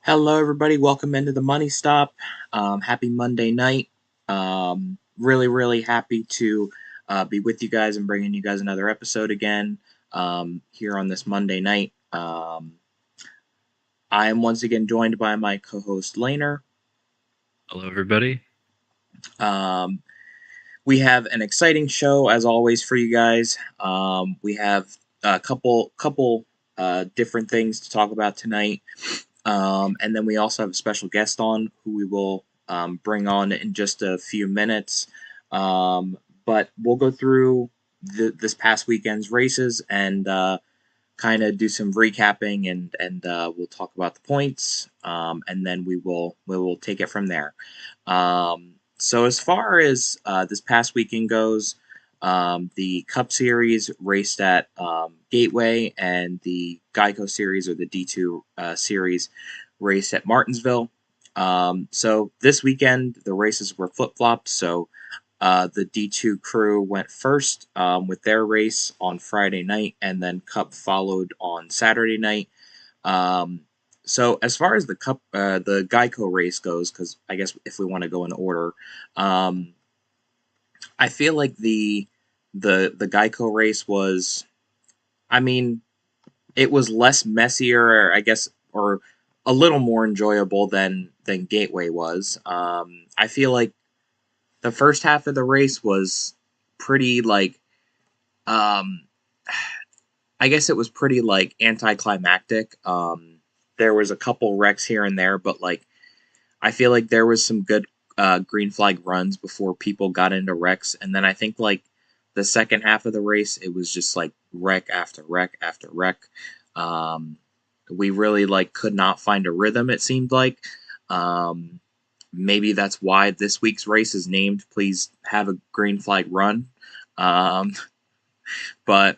Hello, everybody. Welcome into the Money Stop. Happy Monday night. Really happy to be with you guys and bringing you guys another episode again here on this Monday night. I am once again joined by my co-host Laner. Hello, everybody. Um, we have an exciting show as always for you guys. We have a couple different things to talk about tonight. And then we also have a special guest on who we will bring on in just a few minutes. But we'll go through this past weekend's races and kind of do some recapping and we'll talk about the points. And then we will take it from there. So as far as this past weekend goes, the Cup Series raced at Gateway, and the Geico Series or the D2 Series raced at Martinsville. So this weekend the races were flip flopped. So the D2 crew went first with their race on Friday night, and then Cup followed on Saturday night. Um, so as far as the Geico race goes, because I guess if we want to go in order, um, I feel like the Geico race was, I mean, it was less messier, I guess, or a little more enjoyable than Gateway was. I feel like the first half of the race was pretty like, um, I guess it was pretty like anticlimactic. There was a couple wrecks here and there, but like I feel like there was some good green flag runs before people got into wrecks, and then I think like the second half of the race, it was just like wreck after wreck after wreck. Um, we really like could not find a rhythm. It seemed like um, maybe that's why this week's race is named "Please Have a Green Flag Run." Um, but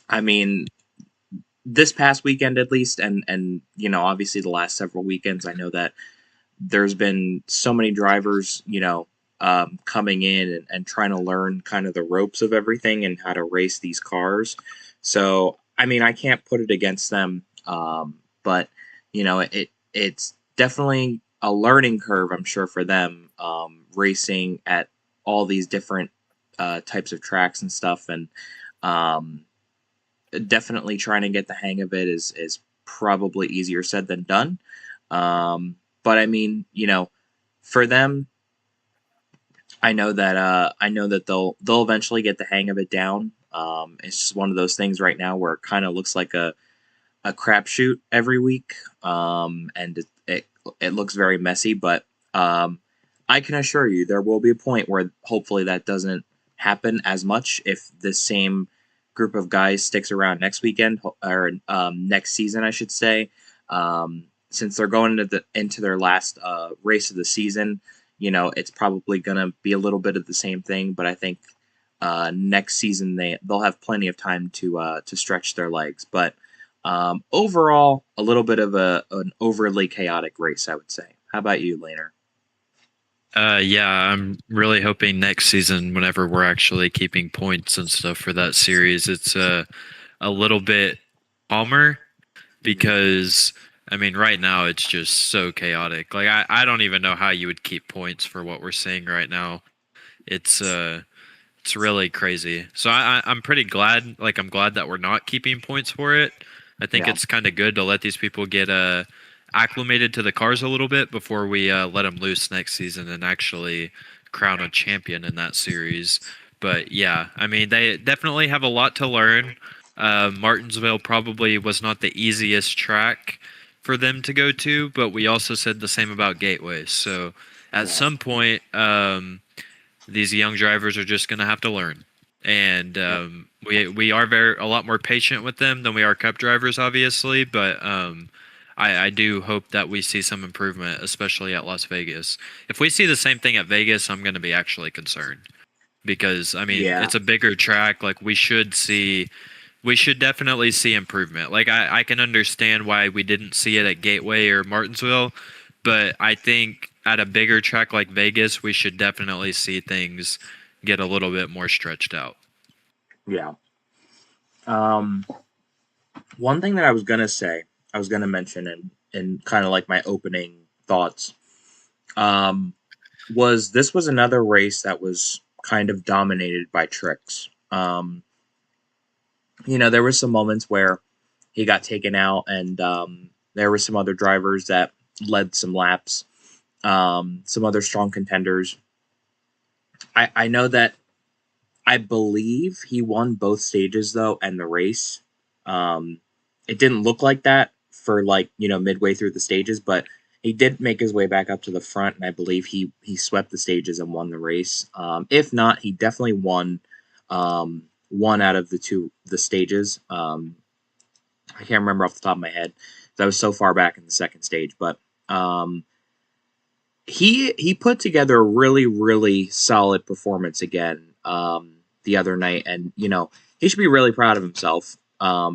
I mean, this past weekend at least, and obviously the last several weekends, I know that there's been so many drivers, coming in and trying to learn kind of the ropes of everything and how to race these cars. So, I mean, I can't put it against them, but it's definitely a learning curve, I'm sure, for them racing at all these different types of tracks and stuff, and um, definitely trying to get the hang of it is probably easier said than done. But I mean, for them, I know that they'll eventually get the hang of it down. It's just one of those things right now where it kind of looks like a crapshoot every week, and it looks very messy. But I can assure you, there will be a point where hopefully that doesn't happen as much if the same group of guys sticks around next weekend or next season, I should say. Since they're going into their last race of the season, it's probably going to be a little bit of the same thing. But I think next season they'll have plenty of time to stretch their legs. But overall, a little bit of an overly chaotic race, I would say. How about you, Laner? Yeah, I'm really hoping next season, whenever we're actually keeping points and stuff for that series, it's a little bit calmer Mm-hmm. because, I mean, right now it's just so chaotic. Like, I don't even know how you would keep points for what we're seeing right now. It's it's really crazy. So I'm pretty glad. Like, I'm glad that we're not keeping points for it. I think Yeah, it's kind of good to let these people get acclimated to the cars a little bit before we let them loose next season and actually crown a champion in that series. But yeah, I mean, they definitely have a lot to learn. Martinsville probably was not the easiest track for them to go to, but we also said the same about Gateway. So at yeah, some point, these young drivers are just going to have to learn. And yep, we are very a lot more patient with them than we are Cup drivers, obviously. But I do hope that we see some improvement, especially at Las Vegas. If we see the same thing at Vegas, I'm going to be actually concerned because I mean yeah, it's a bigger track. Like we should definitely see improvement. Like I can understand why we didn't see it at Gateway or Martinsville, but I think at a bigger track like Vegas, we should definitely see things get a little bit more stretched out. yeah. Um, One thing that I was gonna say, I was gonna mention, and and kind of like my opening thoughts, um, was another race that was kind of dominated by tricks. There were some moments where he got taken out, and there were some other drivers that led some laps, some other strong contenders. I know that I believe he won both stages though, and the race. Um, it didn't look like that for like midway through the stages, but he did make his way back up to the front, and I believe he swept the stages and won the race. If not, he definitely won one out of the stages. I can't remember off the top of my head. That was so far back in the second stage, but um, he put together a really really solid performance again the other night, and he should be really proud of himself.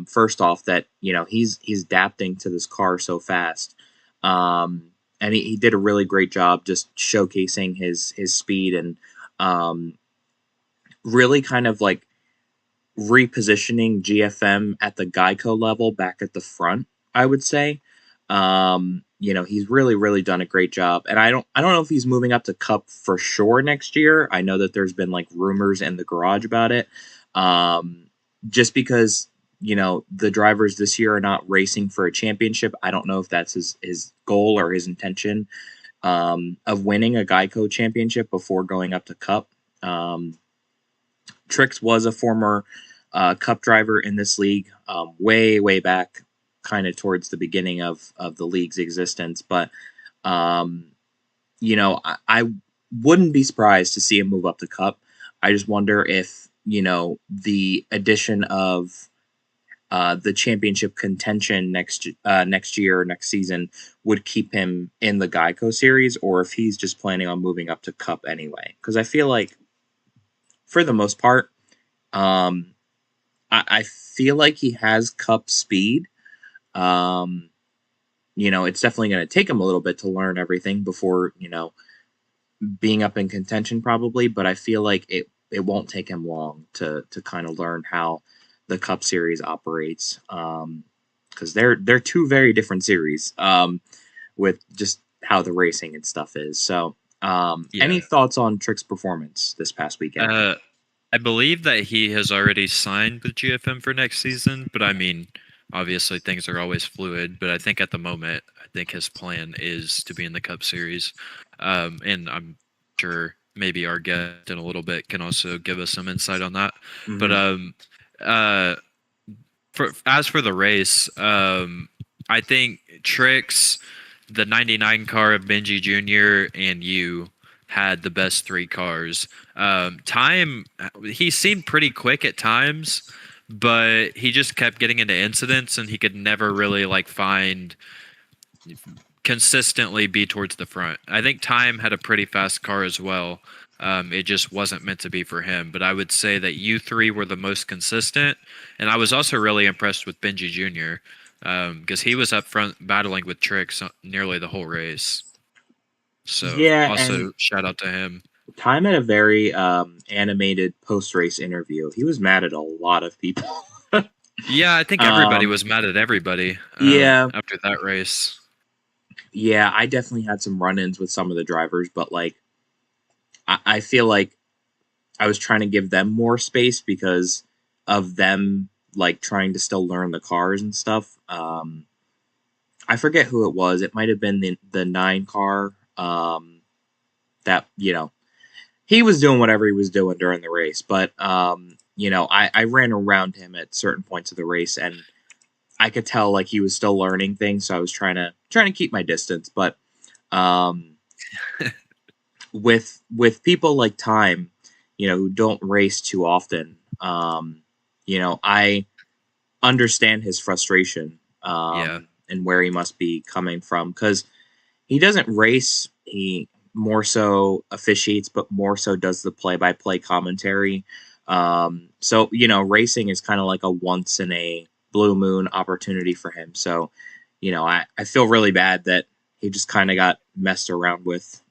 First off, that he's adapting to this car so fast, and he did a really great job just showcasing his speed and um, really kind of like repositioning GFM at the Geico level back at the front, I would say. He's really, really done a great job. And I don't know if he's moving up to Cup for sure next year. I know that there's been like rumors in the garage about it. Just because, the drivers this year are not racing for a championship. I don't know if that's his goal or his intention of winning a Geico championship before going up to Cup. Trix was a former Cup driver in this league, way way back, kind of towards the beginning of the league's existence. But um, I wouldn't be surprised to see him move up to Cup. I just wonder if the addition of the championship contention next year, next season, would keep him in the Geico series, or if he's just planning on moving up to Cup anyway. Because I feel like, for the most part, um, I feel like he has Cup speed. Um, it's definitely going to take him a little bit to learn everything before being up in contention, probably. But I feel like it won't take him long to kind of learn how the Cup Series operates, because they're two very different series, with just how the racing and stuff is. So, any Yeah. thoughts on Trick's performance this past weekend? Uh, I believe that he has already signed with GFM for next season, but I mean, obviously things are always fluid. But I think at the moment, I think his plan is to be in the Cup Series, and I'm sure maybe our guest in a little bit can also give us some insight on that. But Mm-hmm. uh, as for the race, I think Trix, the '99 car of Benji Jr. and you had the best three cars. Time, he seemed pretty quick at times, but he just kept getting into incidents, and he could never really like find consistently be towards the front. I think Time had a pretty fast car as well. It just wasn't meant to be for him. But I would say that you three were the most consistent, and I was also really impressed with Benji Jr. Because he was up front battling with Tricks nearly the whole race. So Yeah, and also shout out to him. Time had a very animated post race interview. He was mad at a lot of people. Yeah, I think everybody um, was mad at everybody yeah, after that race. yeah, I definitely had some run ins with some of the drivers, but like, I feel like I was trying to give them more space because of them like trying to still learn the cars and stuff. I forget who it was. It might have been the nine car. That he was doing whatever he was doing during the race, but I ran around him at certain points of the race, and I could tell like he was still learning things, so I was trying to keep my distance. But um, with people like Time, who don't race too often, I understand his frustration, Yeah, and where he must be coming from, because he doesn't race. He more so officiates, but more so does the play-by-play commentary. So racing is kind of like a once in a blue moon opportunity for him. So, I feel really bad that he just kind of got messed around with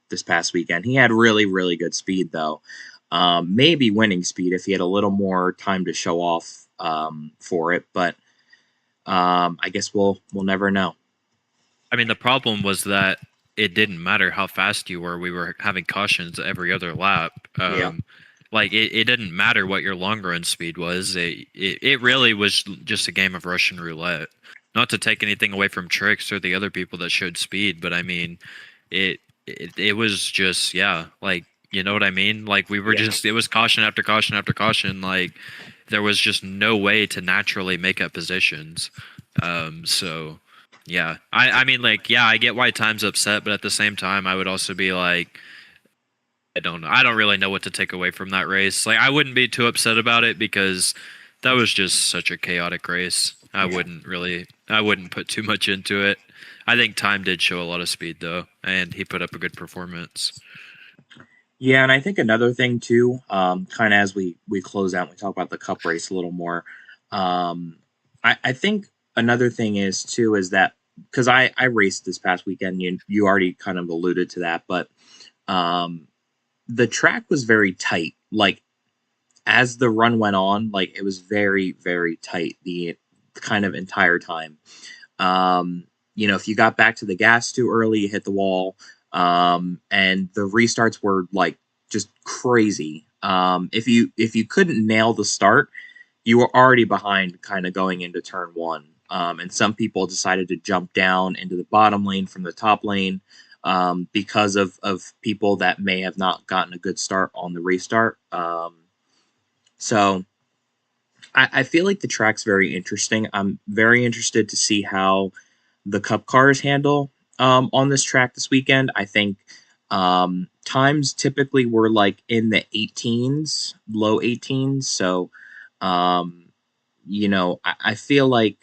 this past weekend. He had really, really good speed though. Maybe winning speed if he had a little more time to show off for it, but I guess we'll never know. I mean, the problem was that it didn't matter how fast you were. We were having cautions every other lap. Yeah. Like it didn't matter what your long run speed was. It really was just a game of Russian roulette. Not to take anything away from Tricks or the other people that showed speed, but I mean, it was just, yeah, like, you know what I mean? Like we were Yeah. just, it was caution after caution after caution. Like there was just no way to naturally make up positions. So yeah, I mean, like, yeah, I get why Time's upset, but at the same time, I would also be like, I don't know. I don't really know what to take away from that race. Like, I wouldn't be too upset about it because that was just such a chaotic race. Yeah. I wouldn't put too much into it. I think Time did show a lot of speed though, and he put up a good performance. Yeah, and I think another thing too, kind of as we close out, and we talk about the cup race a little more. Um, I think another thing is too is that because I raced this past weekend, you already kind of alluded to that, but um, the track was very tight. Like as the run went on, like it was very tight the kind of entire time. If you got back to the gas too early, you hit the wall. And the restarts were like just crazy. If you couldn't nail the start, you were already behind kind of going into turn one. And some people decided to jump down into the bottom lane from the top lane because of people that may have not gotten a good start on the restart. So I feel like the track's very interesting. I'm very interested to see how the Cup cars handle on this track this weekend. I think times typically were like in the 18s, low 18s. So, um, I feel like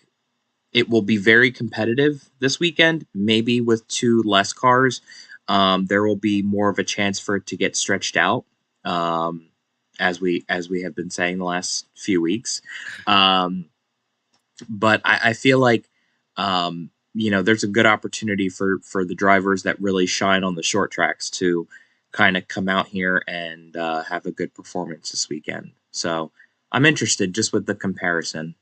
it will be very competitive this weekend. Maybe with two less cars, there will be more of a chance for it to get stretched out. Um, as we have been saying the last few weeks. Um, but I feel like there's a good opportunity for the drivers that really shine on the short tracks to kind of come out here and have a good performance this weekend. So I'm interested just with the comparison.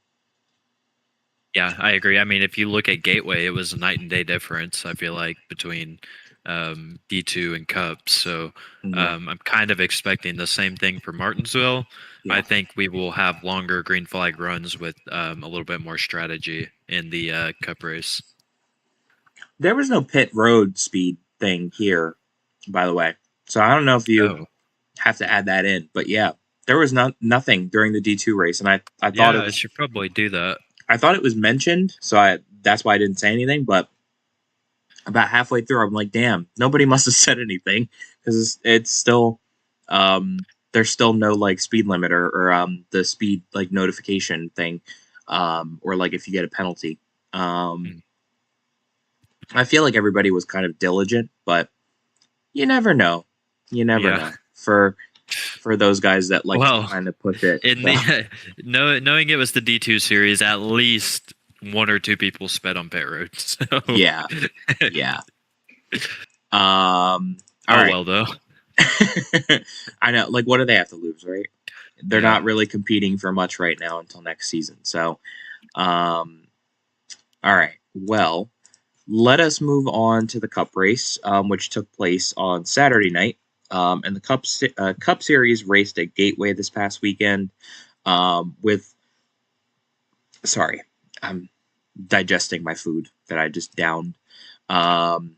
Yeah, I agree. I mean, if you look at Gateway, it was a night and day difference, I feel like, between D2 and Cup. So Yeah, I'm kind of expecting the same thing for Martinsville. I yeah. think we will have longer green flag runs with a little bit more strategy in the Cup race. There was no pit road speed thing here, by the way. So I don't know if you Oh, have to add that in, but yeah, there was nothing during the D2 race, and I thought yeah, it I was should probably do that. I thought it was mentioned, so that's why I didn't say anything. But about halfway through, I'm like, damn, nobody must have said anything because it's still, there's still no like speed limit or the speed like notification thing, or like if you get a penalty. Um, Mm. I feel like everybody was kind of diligent, but you never know. You never Yeah. know for those guys that like to Well, kind of push it. in So the knowing it was the D2 series, at least one or two people sped on pit road. So, yeah, yeah. All oh right. well, though. I know. Like, what do they have to lose, right? They're Yeah. not really competing for much right now until next season. So, um, all right. Well, let us move on to the Cup race, which took place on Saturday night. And the Cup Series raced at Gateway this past weekend. With sorry, I'm digesting my food that I just downed. Um,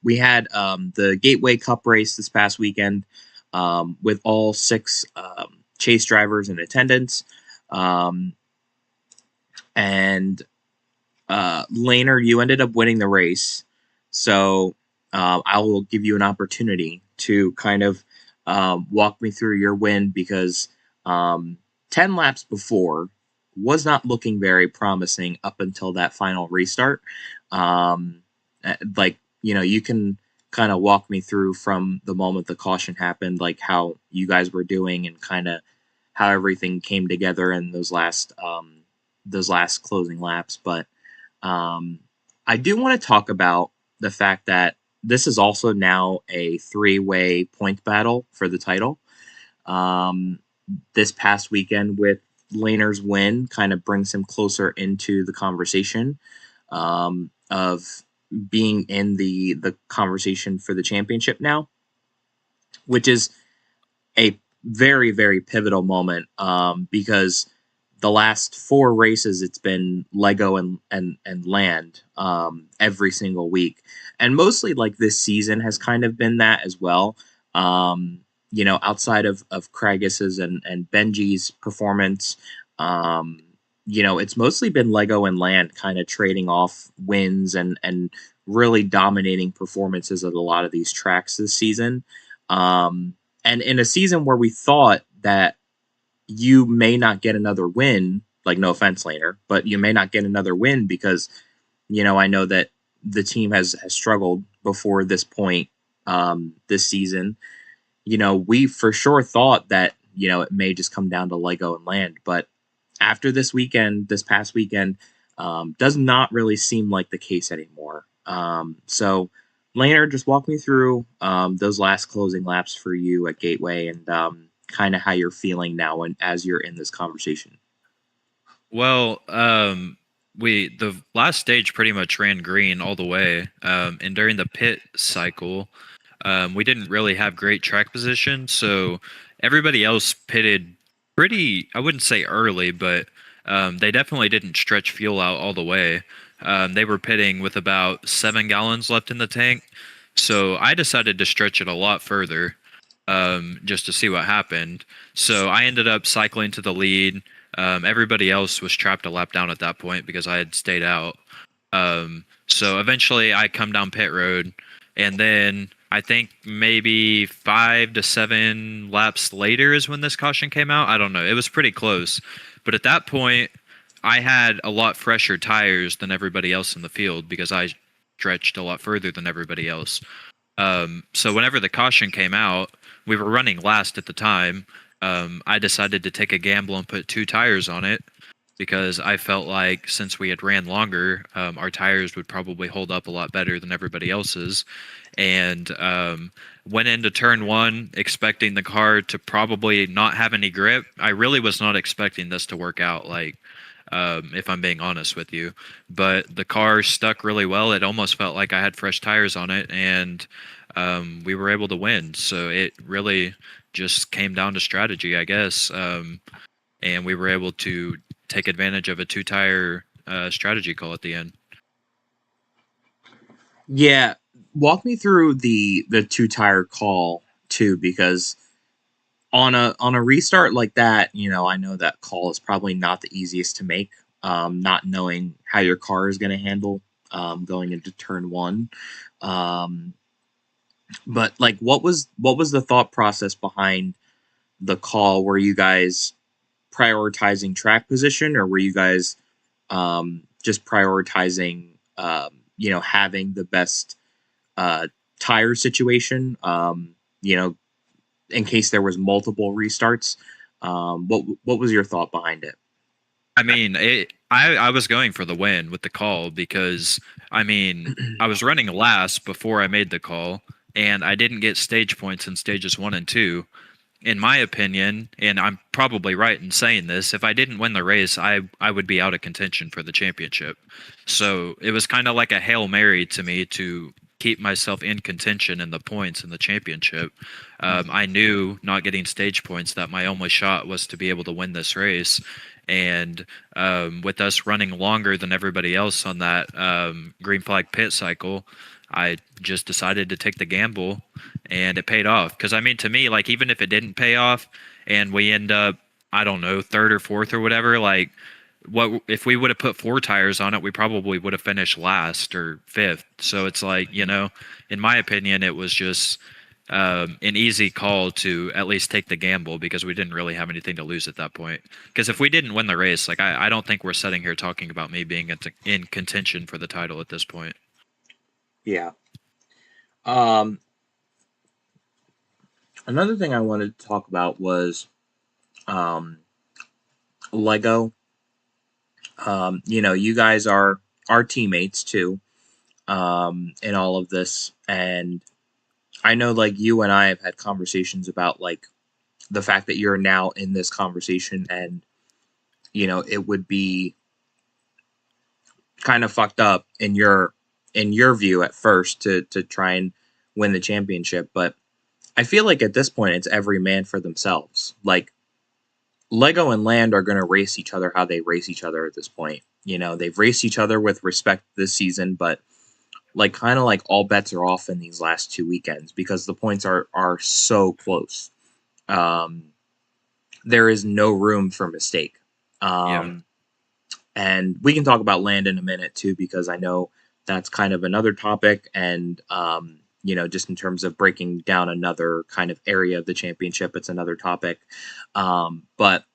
we had the Gateway Cup race this past weekend with all six chase drivers in attendance. Um, and Laner, you ended up winning the race. So I will give you an opportunity to kind of walk me through your win because 10 laps before was not looking very promising up until that final restart. Um, you can kind of walk me through from the moment the caution happened, like how you guys were doing and kind of how everything came together in those last closing laps. But um, I do want to talk about the fact that this is also now a three-way point battle for the title. Um, this past weekend with Laner's win kind of brings him closer into the conversation. of being in the conversation for the championship now, which is a very very pivotal moment because the last four races it's been Lego and land every single week, and mostly like this season has kind of been that as well. Outside of Cragus's and Benji's performance, um, it's mostly been Lego and land kind of trading off wins and really dominating performances at a lot of these tracks this season. Um, and in a season where we thought that you may not get another win, like no offense, Laner, but you may not get another win because, I know that the team has struggled before this point this season. We for sure thought that, it may just come down to Lego and land. But after this past weekend, does not really seem like the case anymore. So, Laner, just walk me through those last closing laps for you at Gateway and kind of how you're feeling now and as you're in this conversation. Well, we the last stage pretty much ran green all the way, and during the pit cycle, we didn't really have great track position, so everybody else pitted pretty. I wouldn't say early, but they definitely didn't stretch fuel out all the way. They were pitting with about 7 gallons left in the tank, so I decided to stretch it a lot further, just to see what happened. So I ended up cycling to the lead. Everybody else was trapped a lap down at that point because I had stayed out. So eventually I come down pit road, and then I think maybe 5 to 7 laps later is when this caution came out. I don't know. It was pretty close. But at that point, I had a lot fresher tires than everybody else in the field because I stretched a lot further than everybody else. So whenever the caution came out, we were running last at the time. I decided to take a gamble and put two tires on it because I felt like since we had ran longer, our tires would probably hold up a lot better than everybody else's. And went into turn one expecting the car to probably not have any grip. I really was not expecting this to work out, like, if I'm being honest with you. But the car stuck really well. It almost felt like I had fresh tires on it, and we were able to win. So it really just came down to strategy, I guess. And we were able to take advantage of a two-tire strategy call at the end. Yeah, walk me through the two tire call too, because on a restart like that, I know that call is probably not the easiest to make. Not knowing how your car is going to handle going into turn one. Um, but like, what was the thought process behind the call? Were you guys prioritizing track position, or were you guys just prioritizing having the best uh, tire situation? In case there was multiple restarts. What was your thought behind it? I mean, I was going for the win with the call because, I mean, I was running last before I made the call, and I didn't get stage points in stages 1 and 2. In my opinion, and I'm probably right in saying this, if I didn't win the race, I would be out of contention for the championship. So it was kind of like a Hail Mary to me to keep myself in contention in the points in the championship. I knew not getting stage points that my only shot was to be able to win this race. And with us running longer than everybody else on that green flag pit cycle, I just decided to take the gamble, and it paid off. Because I mean, to me, like, even if it didn't pay off, and we end up, I don't know, third or fourth or whatever, like, what if we would have put four tires on it? We probably would have finished last or fifth. So it's like, in my opinion, it was just an easy call to at least take the gamble because we didn't really have anything to lose at that point. Because if we didn't win the race, like, I don't think we're sitting here talking about me being in contention for the title at this point. Yeah. Um, Another thing I wanted to talk about was Lego. You guys are our teammates too in all of this, and I know like you and I have had conversations about like the fact that you're now in this conversation, and it would be kind of fucked up in your view at first to try and win the championship, but I feel like at this point it's every man for themselves. Like Lego and Land are going to race each other how they race each other at this point. They've raced each other with respect this season, but like kind of like all bets are off in these last 2 weekends because the points are so close. Um, there is no room for mistake. Yeah. Um, and we can talk about Land in a minute too because I know that's kind of another topic, and just in terms of breaking down another kind of area of the championship, it's another topic. But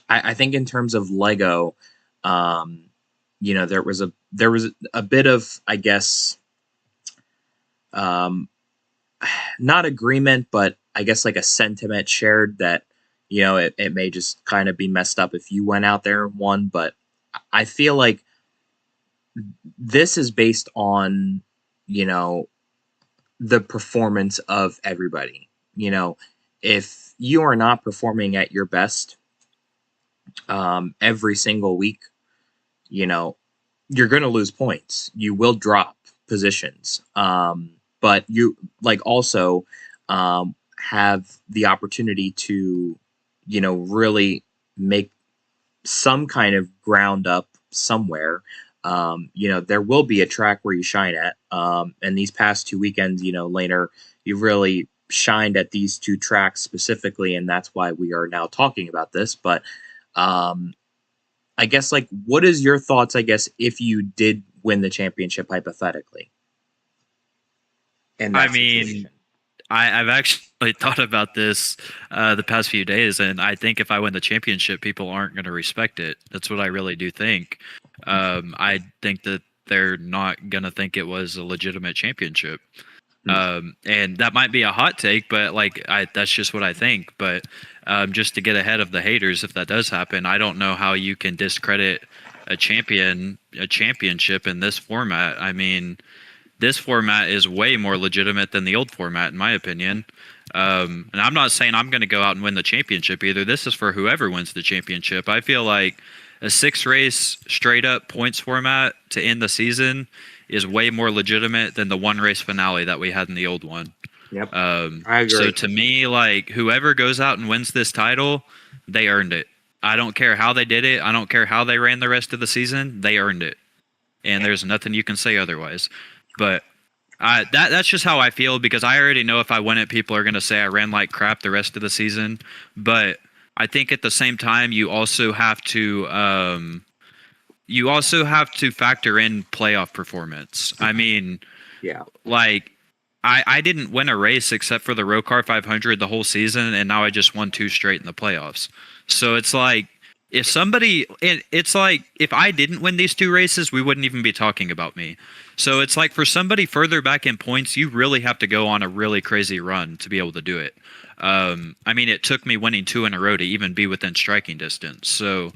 I think in terms of Lego, um, there was a bit of, I guess, um, not agreement, but I guess like a sentiment shared that it may just kind of be messed up if you went out there and won. But I feel like this is based on you know the performance of everybody. If you are not performing at your best every single week, you know you're going to lose points. You will drop positions. But you like also have the opportunity to, really make some kind of ground up somewhere. There will be a track where you shine at. And these past 2 weekends, later, you've really shined at these two tracks specifically, and that's why we are now talking about this. But um, I guess like what is your thoughts, I guess, if you did win the championship hypothetically in I that mean, situation? I've actually thought about this the past few days, and I think if I win the championship, people aren't going to respect it. That's what I really do think. I think that they're not going to think it was a legitimate championship. Hmm. And that might be a hot take, but like that's just what I think. But just to get ahead of the haters, if that does happen, I don't know how you can discredit a championship in this format. I mean, this format is way more legitimate than the old format, in my opinion. And I'm not saying I'm going to go out and win the championship either. This is for whoever wins the championship. I feel like a 6 race straight up points format to end the season is way more legitimate than the 1 race finale that we had in the old one. Yep, I So agree. to me, like whoever goes out and wins this title, they earned it. I don't care how they did it. I don't care how they ran the rest of the season. They earned it, and there's nothing you can say otherwise. But that's just how I feel because I already know if I win it, people are going to say I ran like crap the rest of the season. But I think at the same time, you also have to factor in playoff performance. I mean, Yeah, like I didn't win a race except for the ROCAR 500 the whole season, and now I just won 2 straight in the playoffs. So it's like it's like if I didn't win these 2 races, we wouldn't even be talking about me. So it's like for somebody further back in points, you really have to go on a really crazy run to be able to do it. I mean, it took me winning 2 in a row to even be within striking distance. So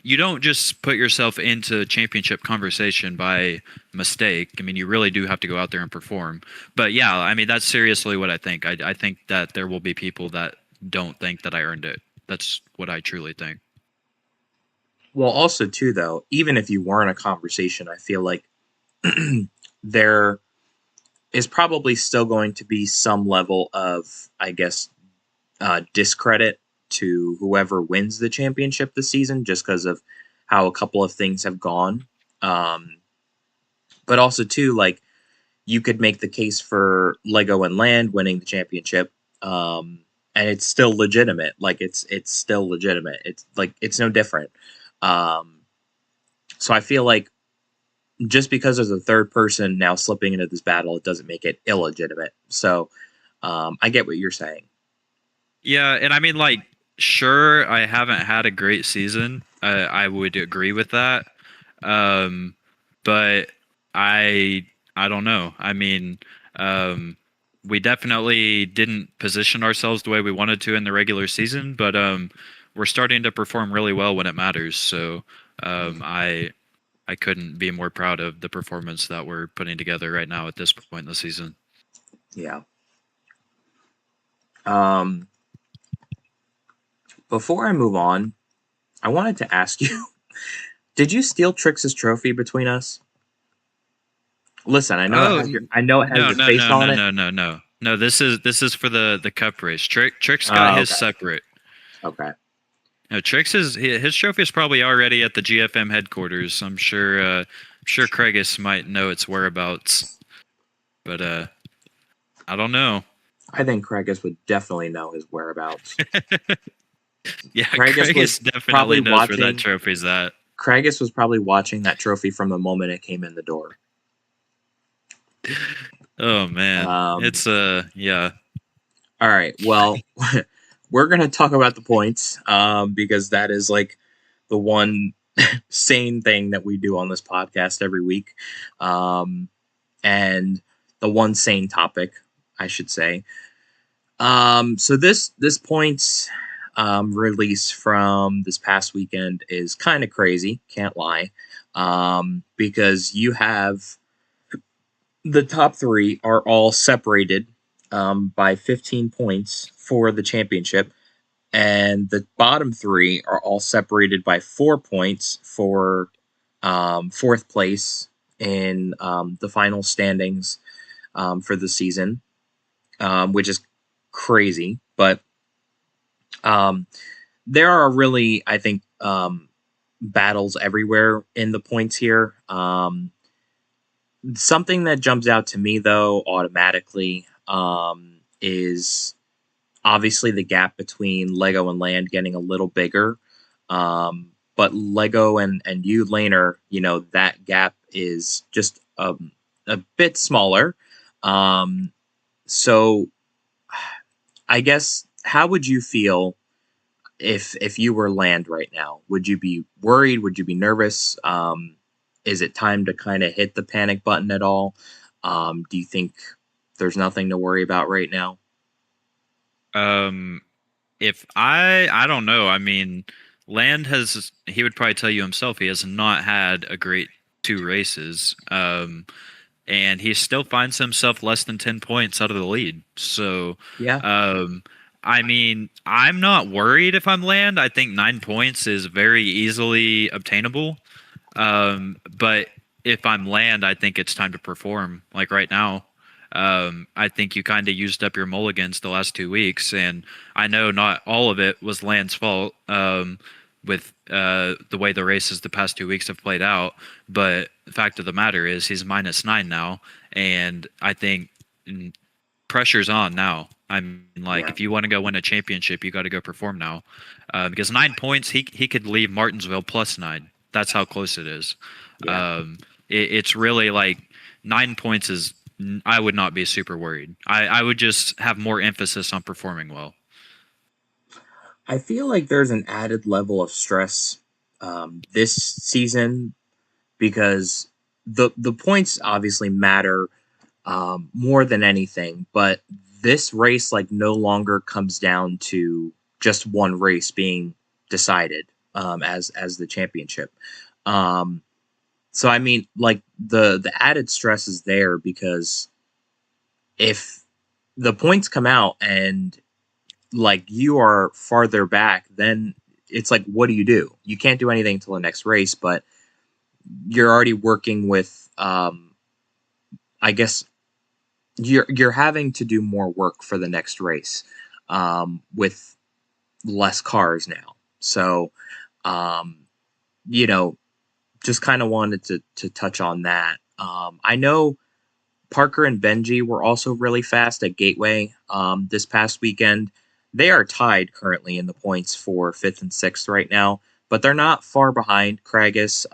you don't just put yourself into championship conversation by mistake. I mean, you really do have to go out there and perform. But yeah, I mean, that's seriously what I think. I think that there will be people that don't think that I earned it. That's what I truly think. well also too though, even if you weren't a conversation, I feel like there is probably still going to be some level of, I guess, discredit to whoever wins the championship this season just because of how a couple of things have gone. um, but also too, like, you could make the case for Lego and Land winning the championship, and it's still legitimate. Like it's still legitimate. It's like it's no different. Um, so I feel like just because there's a third person now slipping into this battle, it doesn't make it illegitimate. So I get what you're saying. Yeah, and I mean, like, sure, I haven't had a great season. I would agree with that. Um, but I I don't know. I mean, um, we definitely didn't position ourselves the way we wanted to in the regular season, but we're starting to perform really well when it matters. So I couldn't be more proud of the performance that we're putting together right now at this point in the season. Yeah. Um, before I move on, I wanted to ask you: Did you steal Trix's trophy between us? Listen, Oh I know it has no your no face no on no it. no no no no. This is for the cup race. Trick's got Oh, his okay. separate. Okay. No, Trix is his trophy is probably already at the GFM headquarters. I'm sure. Sure Craigus might know its whereabouts, but I don't know. I think Craigus would definitely know his whereabouts. Yeah, Craigus Craigus was probably definitely knows where that watching. trophy's at. Craigus was probably watching that trophy from the moment it came in the door. Oh man, Um, it's yeah. all right. Well, we're gonna talk about the points because that is like the one sane thing that we do on this podcast every week, and the one sane topic, I should say. So this points release from this past weekend is kind of crazy. Can't lie, because you have the top three are all separated by 15 points for the championship, and the bottom three are all separated by 4 points for fourth place in the final standings for the season, which is crazy. But um, there are really, I think, battles everywhere in the points here. Something that jumps out to me, though, automatically is obviously the gap between Lego and Land getting a little bigger. But Lego and you, Laner, that gap is just a bit smaller. So I guess, how would you feel if you were Land right now? Would you be worried? Would you be nervous? Is it time to kind of hit the panic button at all? Do you think there's nothing to worry about right now? Um, if I don't know. I mean, Land has he would probably tell you himself he has not had a great two races. And he still finds himself less than 10 points out of the lead. So, Yeah, um, I mean, I'm not worried if I'm Land. I think 9 points is very easily obtainable. But if I'm Land, I think it's time to perform like right now. I think you kind of used up your mulligans the last 2 weeks, and I know not all of it was Land's fault with the way the races the past 2 weeks have played out. But the fact of the matter is, he's -9 now, and I think pressure's on now. I mean, like, yeah, if you want to go win a championship, you got to go perform now, because 9 points, he could leave Martinsville +9. That's how close it is. yeah. It's really like 9 points is. I would not be super worried. I would just have more emphasis on performing well. I feel like there's an added level of stress this season because the points obviously matter more than anything, but this race like no longer comes down to just one race being decided as the championship. Um, so I mean, like the added stress is there because if the points come out and like you are farther back, then it's like, what do? You can't do anything until the next race, but you're already working with, I guess you're having to do more work for the next race with less cars now. So, um, you know, just kind of wanted to touch on that. I know Parker and Benji were also really fast at Gateway this past weekend. They are tied currently in the points for fifth and sixth right now, but they're not far behind Craigus.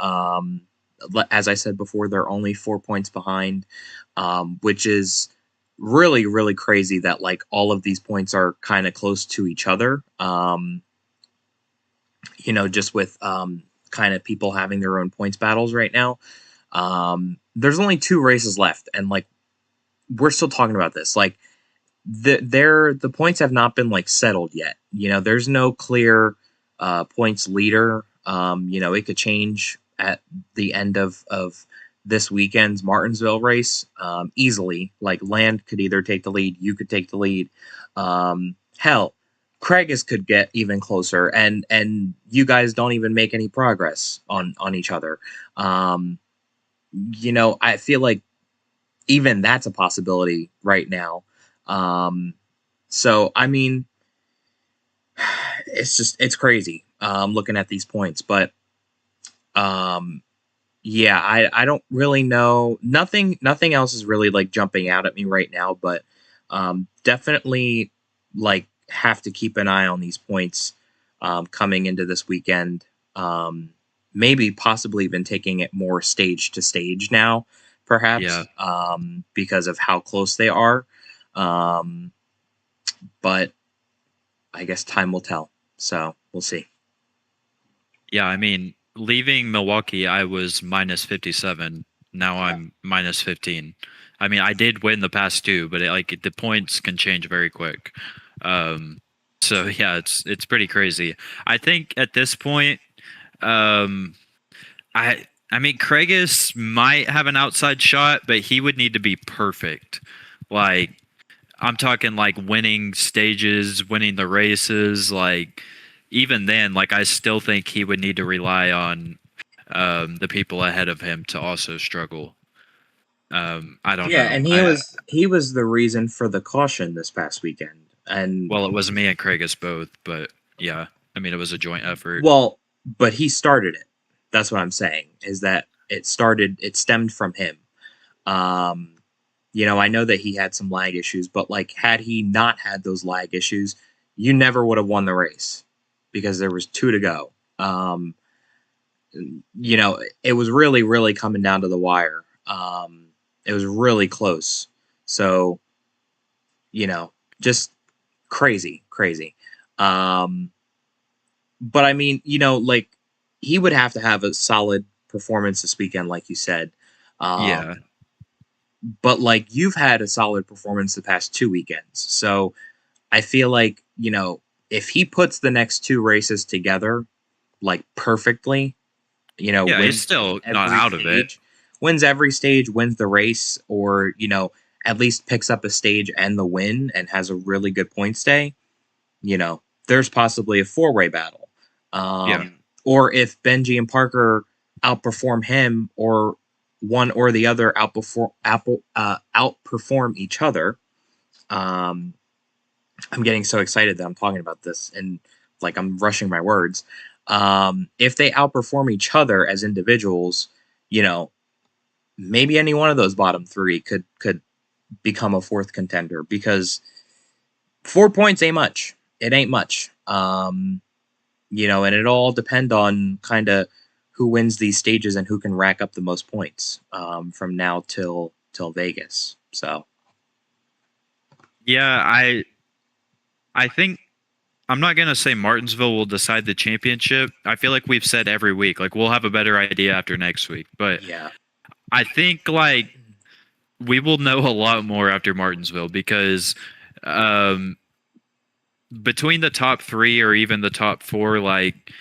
As I said before, they're only 4 points behind, which is really, really crazy that like all of these points are kind of close to each other. Just with kind of people having their own points battles right now. There's only 2 races left, and like we're still talking about this. Like the points have not been like settled yet. There's no clear points leader. It could change at the end of this weekend's Martinsville race easily. Like Land could either take the lead, you could take the lead. Hell, Craigus could get even closer, and you guys don't even make any progress on each other. Um, I feel like even that's a possibility right now. Um, so I mean, it's crazy looking at these points, but um, yeah, I don't really know. Nothing else is really like jumping out at me right now, but definitely like have to keep an eye on these points coming into this weekend. Um, Maybe possibly even taking it more stage to stage now, Yeah. perhaps because of how close they are. Um, but I guess time will tell. So we'll see. Yeah, I mean, leaving Milwaukee, I was minus 57. Now Yeah. I'm minus 15. I mean, I did win the past two, but the points can change very quick. Um, so yeah, it's pretty crazy. I think at this point, um, I mean, Craigus might have an outside shot, but he would need to be perfect. Like I'm talking like winning stages, winning the races. Like even then, like I still think he would need to rely on the people ahead of him to also struggle. I don't Yeah, know. and he was the reason for the caution this past weekend. And Well, it was me and Craigus both, but yeah, I mean it was a joint effort. well, but he started it. That's what I'm saying, is that it stemmed from him. Um, I know that he had some lag issues, but like had he not had those lag issues, you never would have won the race because there was two to go. It was really, really coming down to the wire. It was really close. So, you know, just crazy, crazy. Um, but I mean, like he would have to have a solid performance this weekend, like you said. Yeah, Um, but like you've had a solid performance the past two weekends. So I feel like, if he puts the next two races together like perfectly, yeah, he's wins still not every out of it. stage, wins the race, or, at least picks up a stage and the win and has a really good points day, there's possibly a four-way battle. Yeah, Or if Benji and Parker outperform him, or one or the other outperform each other. Um, I'm getting so excited that I'm talking about this and like I'm rushing my words. If they outperform each other as individuals, you know, maybe any one of those bottom three could become a fourth contender, because 4 points ain't much. It ain't much. And it all depend on kind of who wins these stages and who can rack up the most points from now till Vegas. So yeah. I think I'm not gonna say Martinsville will decide the championship. I feel like we've said every week, like we'll have a better idea after next week. But yeah, I think like we will know a lot more after Martinsville because um, between the top three or even the top four, like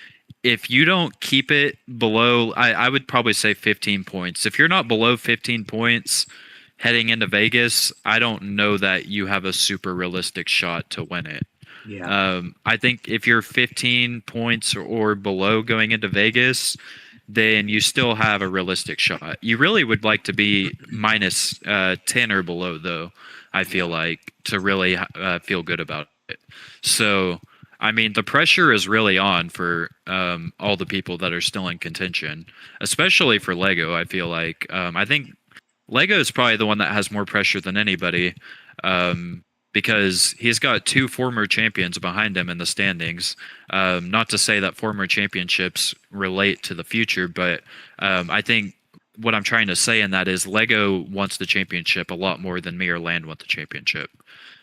if you don't keep it below, I would probably say 15 points. If you're not below 15 points heading into Vegas, I don't know that you have a super realistic shot to win it. yeah, I think if you're 15 points or below going into Vegas, then you still have a realistic shot. You really would like to be minus 10 or below, though, I feel yeah. like, to really feel good about it. So, I mean, the pressure is really on for all the people that are still in contention, especially for Lego. I feel like I think Lego is probably the one that has more pressure than anybody, um, because he's got two former champions behind him in the standings. Not to say that former championships relate to the future, but I think what I'm trying to say in that is Lego wants the championship a lot more than me or Land want the championship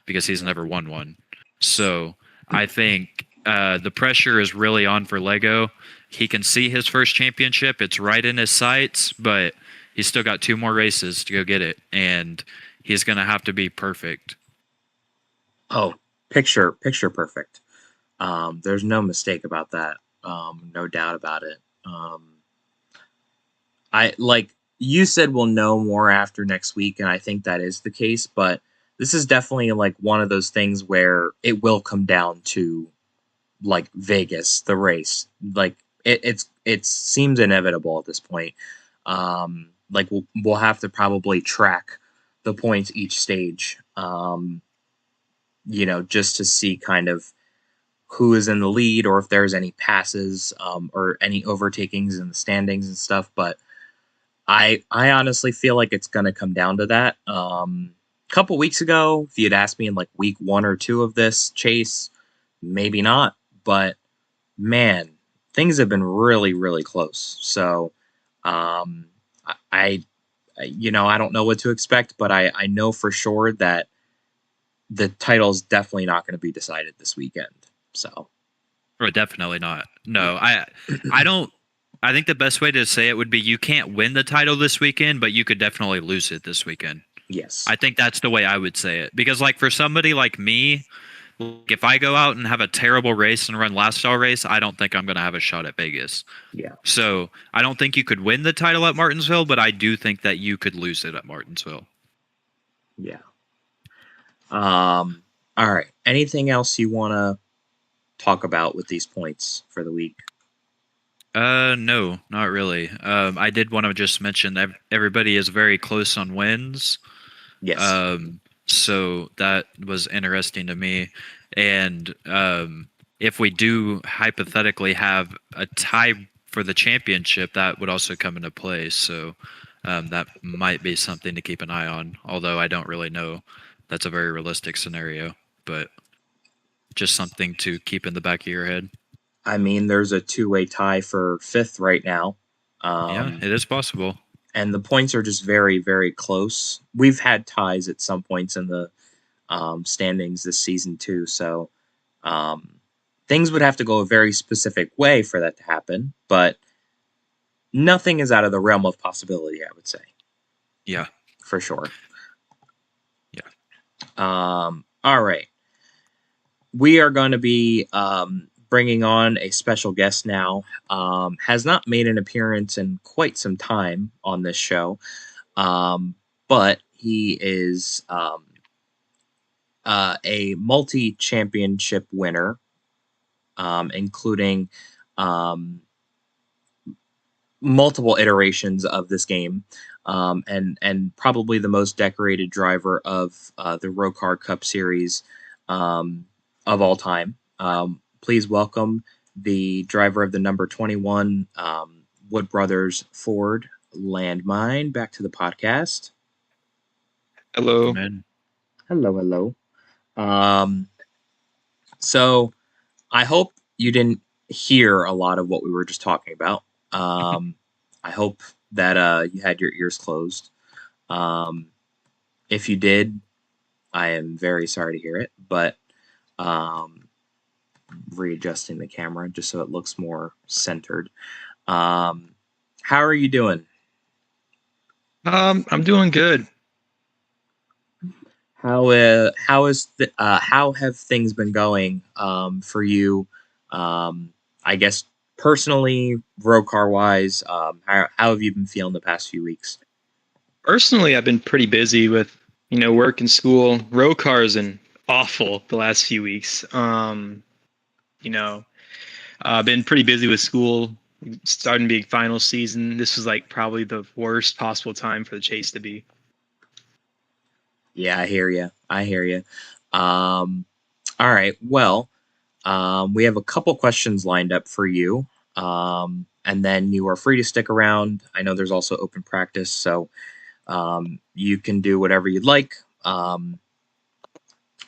because he's Yeah. never won one. So I think the pressure is really on for Lego. He can see his first championship; it's right in his sights, but he's still got two more races to go get it, and he's going to have to be perfect. Oh, picture perfect. There's no mistake about that. No doubt about it. I like you said we'll know more after next week, and I think that is the case. But this is definitely like one of those things where it will come down to like Vegas, the race. Like it seems inevitable at this point. Like we'll have to probably track the points each stage. Just to see kind of who is in the lead or if there's any passes or any overtakings in the standings and stuff. But I honestly feel like it's going to come down to that. A couple weeks ago, if you'd asked me in like week 1 or 2 of this chase, maybe not. But man, things have been really, really close. So um, I don't know what to expect, but I know for sure that the title's definitely not going to be decided this weekend. So, Or definitely not. No, yeah. I don't. I think the best way to say it would be you can't win the title this weekend, but you could definitely lose it this weekend. Yes. I think that's the way I would say it. Because like for somebody like me, if I go out and have a terrible race and run last stall race, I don't think I'm going to have a shot at Vegas. Yeah. So I don't think you could win the title at Martinsville, but I do think that you could lose it at Martinsville. Yeah. All right. Anything else you want to talk about with these points for the week? No, not really. I did want to just mention that everybody is very close on wins. Yes. So that was interesting to me. And if we do hypothetically have a tie for the championship, that would also come into play. So that might be something to keep an eye on, although I don't really know. That's a very realistic scenario, but just something to keep in the back of your head. I mean, there's a 2-way tie for 5th right now. Yeah, it is possible. And the points are just very, very close. We've had ties at some points in the standings this season too. So things would have to go a very specific way for that to happen. But nothing is out of the realm of possibility, I would say. Yeah. For sure. Yeah. All right. We are going to be bringing on a special guest now. Has not made an appearance in quite some time on this show, but he is a multi-championship winner, including multiple iterations of this game, and probably the most decorated driver of the ROCAR Cup Series of all time. Please welcome the driver of the number 21 Wood Brothers Ford Landmine back to the podcast. Hello. Man. Hello. So I hope you didn't hear a lot of what we were just talking about. I hope that you had your ears closed. If you did, I am very sorry to hear it, but readjusting the camera just so it looks more centered. How are you doing? I'm doing good. How have things been going for you? I guess personally, road car wise, how have you been feeling the past few weeks? Personally, I've been pretty busy with, work and school. Road cars and awful the last few weeks. I've been pretty busy with school, starting to be final season. This was like probably the worst possible time for the chase to be. Yeah, I hear you. All right. Well, we have a couple questions lined up for you. And then you are free to stick around. I know there's also open practice, so you can do whatever you'd like. I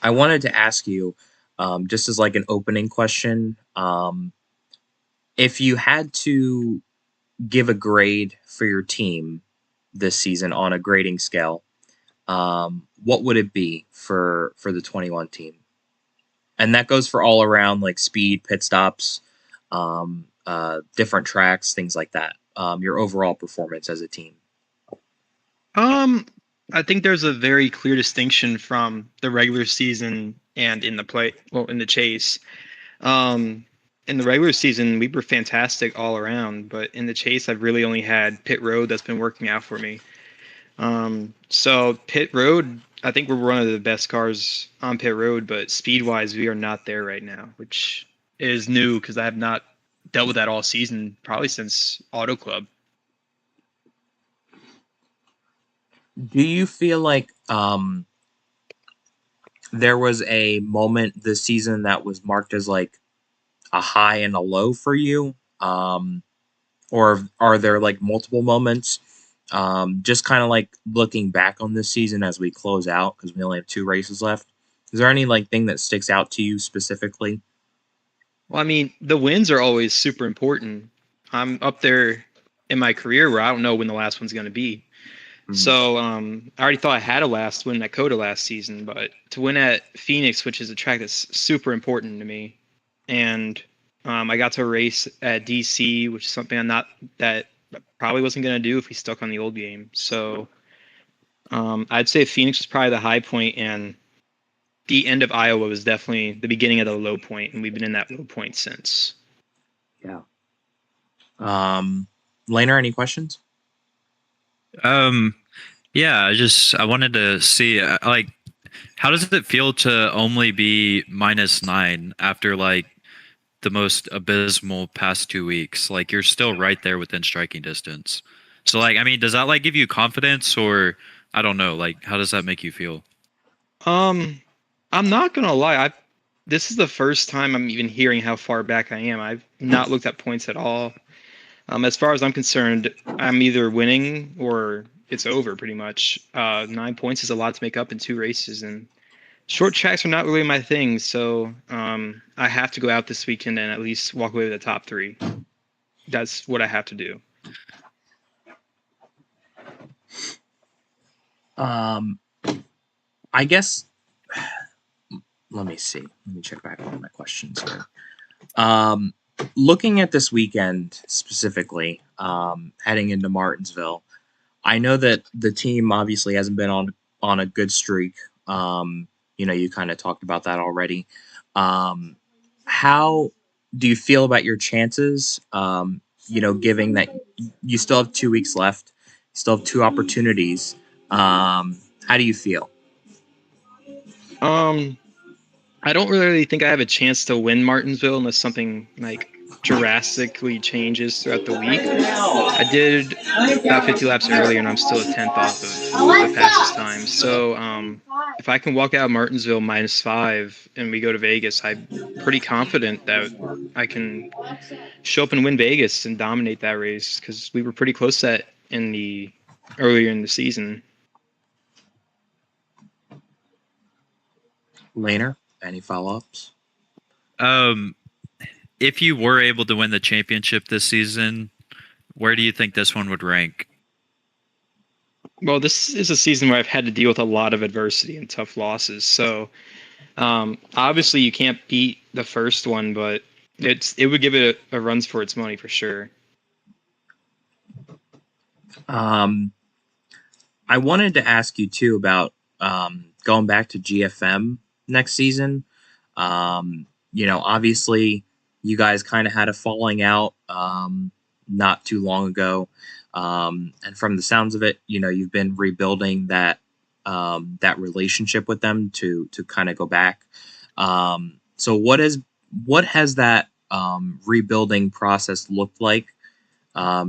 wanted to ask you, just as like an opening question, if you had to give a grade for your team this season on a grading scale, what would it be for the 21 team? And that goes for all around, like speed, pit stops, different tracks, things like that. Your overall performance as a team. I think there's a very clear distinction from the regular season and in the chase. In the regular season, we were fantastic all around, but in the chase, I've really only had pit road that's been working out for me. So pit road I think we're one of the best cars on pit road, but speed wise, we are not there right now, which is new because I have not dealt with that all season, probably since Auto Club. Do you feel like there was a moment this season that was marked as like a high and a low for you? Or are there like multiple moments? Just kind of like looking back on this season as we close out, because we only have 2 races left. Is there any like thing that sticks out to you specifically? Well, I mean, the wins are always super important. I'm up there in my career where I don't know when the last one's going to be. Mhm. So I already thought I had a last win at Coda last season, but to win at Phoenix, which is a track that's super important to me, and I got to race at DC, which is something that probably wasn't going to do if we stuck on the old game. So I'd say Phoenix was probably the high point, and the end of Iowa was definitely the beginning of the low point, and we've been in that low point since. Yeah. Laner, any questions? Yeah, I wanted to see like how does it feel to only be -9 after like the most abysmal past 2 weeks? Like you're still right there within striking distance. So like I mean, does that like give you confidence or I don't know, like how does that make you feel? I'm not gonna lie. This is the first time I'm even hearing how far back I am. I've not looked at points at all. As far as I'm concerned, I'm either winning or it's over pretty much. 9 points is a lot to make up in 2 races, and short tracks are not really my thing. So I have to go out this weekend and at least walk away with the top 3. That's what I have to do. I guess. Let me see. Let me check back on my questions here. Looking at this weekend specifically, heading into Martinsville, I know that the team obviously hasn't been on a good streak. You kind of talked about that already. How do you feel about your chances? Given that you still have 2 weeks left, you still have 2 opportunities. How do you feel? I don't really think I have a chance to win Martinsville unless something like drastically changes throughout the week. I did about 50 laps earlier, and I'm still a tenth off of the fastest time. So if I can walk out of Martinsville -5 and we go to Vegas, I'm pretty confident that I can show up and win Vegas and dominate that race because we were pretty close to that earlier in the season. Laner, any follow-ups? If you were able to win the championship this season, where do you think this one would rank? Well, this is a season where I've had to deal with a lot of adversity and tough losses. So obviously you can't beat the first one, but it would give it a runs for its money for sure. I wanted to ask you too about going back to GFM next season. Obviously you guys kind of had a falling out not too long ago. And from the sounds of it, you've been rebuilding that relationship with them to kind of go back. So what has that rebuilding process looked like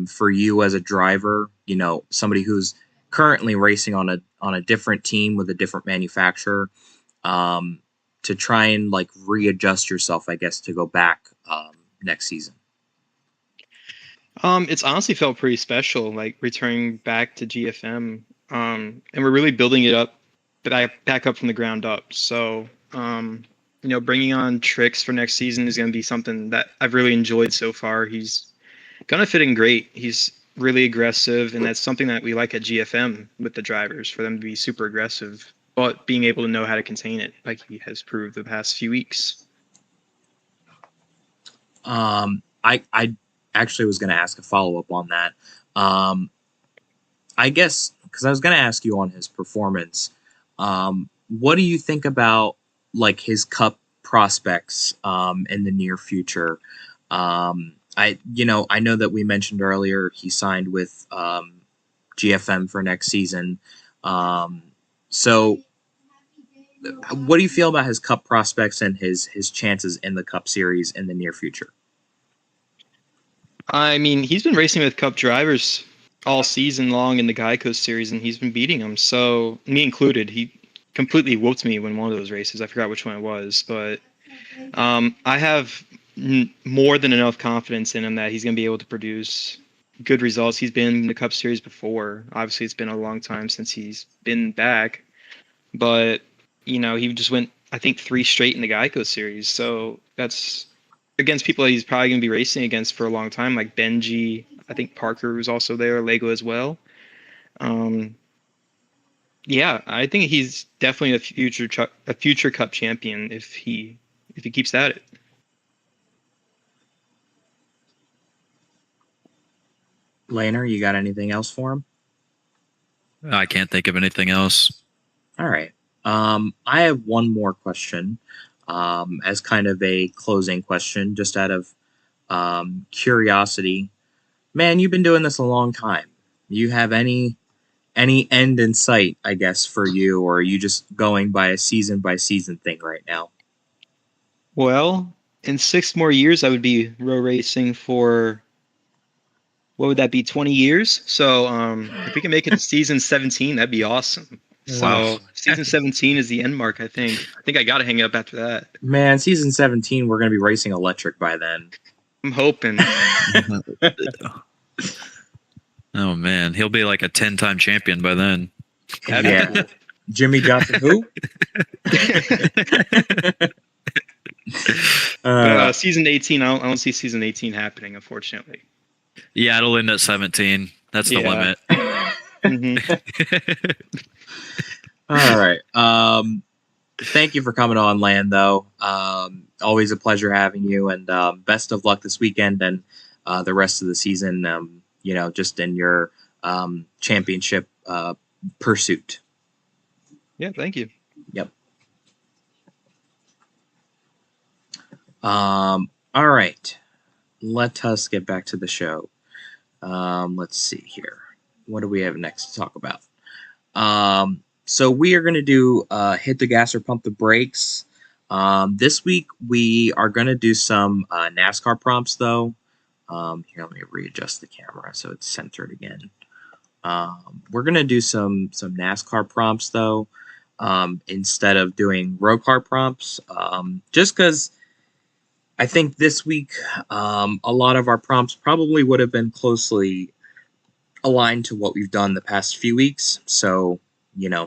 for you as a driver? Somebody who's currently racing on a different team with a different manufacturer, to try and like readjust yourself, I guess, to go back next season. It's honestly felt pretty special, like returning back to GFM, and we're really building it up, back up from the ground up. So, bringing on Tricks for next season is going to be something that I've really enjoyed so far. He's gonna fit in great. He's really aggressive, and that's something that we like at GFM with the drivers, for them to be super aggressive, but being able to know how to contain it, like he has proved the past few weeks. I actually was going to ask a follow-up on that. I guess because I was going to ask you on his performance. What do you think about like his Cup prospects in the near future? I know that we mentioned earlier he signed with GFM for next season. So what do you feel about his Cup prospects and his chances in the Cup Series in the near future? I mean, he's been racing with Cup drivers all season long in the Geico series, and he's been beating them. So, me included, he completely whooped me in one of those races. I forgot which one it was, but I have more than enough confidence in him that he's going to be able to produce good results. He's been in the Cup Series before. Obviously, it's been a long time since he's been back, but he just went, I think, 3 straight in the Geico Series. So that's against people that he's probably going to be racing against for a long time, like Benji. I think Parker was also there, Lego as well. Yeah, I think he's definitely a future Cup champion if he keeps at it. Laner, you got anything else for him? I can't think of anything else. All right. I have one more question as kind of a closing question, just out of curiosity. Man, you've been doing this a long time. You have any end in sight, I guess, for you, or are you just going by a season by season thing right now? Well, in 6 more years, I would be row racing for, what would that be, 20 years? So if we can make it to season 17, that'd be awesome. Wow. So season 17 is the end mark, I think. I think I got to hang it up after that. Man, season 17, we're going to be racing electric by then. I'm hoping. Oh, man. He'll be like a 10-time champion by then. Yeah. Jimmy Johnson who? Season 18, I don't see season 18 happening, unfortunately. Yeah, it'll end at 17. That's the limit. Mm-hmm. All right. Thank you for coming on, Land, though. Always a pleasure having you, and best of luck this weekend and the rest of the season, just in your championship pursuit. Yeah, thank you. Yep. All right. Let us get back to the show. Let's see here. What do we have next to talk about? So we are going to do hit the gas or pump the brakes. This week we are going to do some NASCAR prompts, though. Here, let me readjust the camera so it's centered again. We're going to do some NASCAR prompts, though, instead of doing ROCAR prompts, just because I think this week a lot of our prompts probably would have been closely aligned to what we've done the past few weeks. So,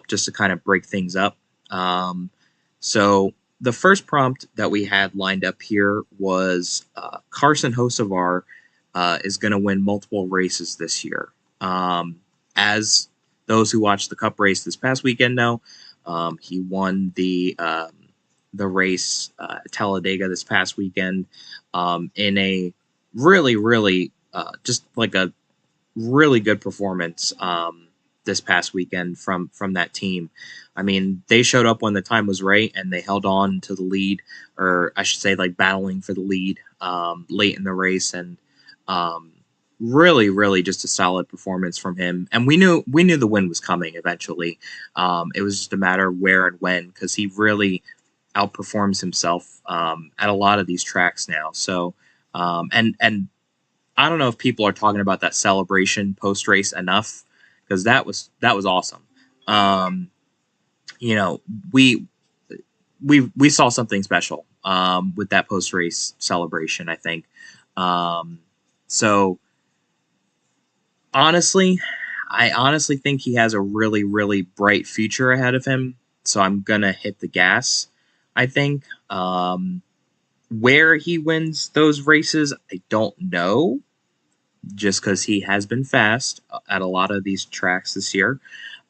just to kind of break things up. So the first prompt that we had lined up here was Carson Hocevar is going to win multiple races this year. As those who watched the Cup race this past weekend know, he won the race at Talladega this past weekend in a really just like a really good performance this past weekend from that team. I mean, they showed up when the time was right and they held on to the lead, or I should say like battling for the lead late in the race, and really just a solid performance from him. And we knew the win was coming eventually. It was just a matter of where and when, because he really outperforms himself at a lot of these tracks now. So and I don't know if people are talking about that celebration post race enough, because that was awesome. We saw something special with that post race celebration, I think. So I honestly think he has a really bright future ahead of him. So I'm gonna hit the gas. I think where he wins those races, I don't know, just because he has been fast at a lot of these tracks this year.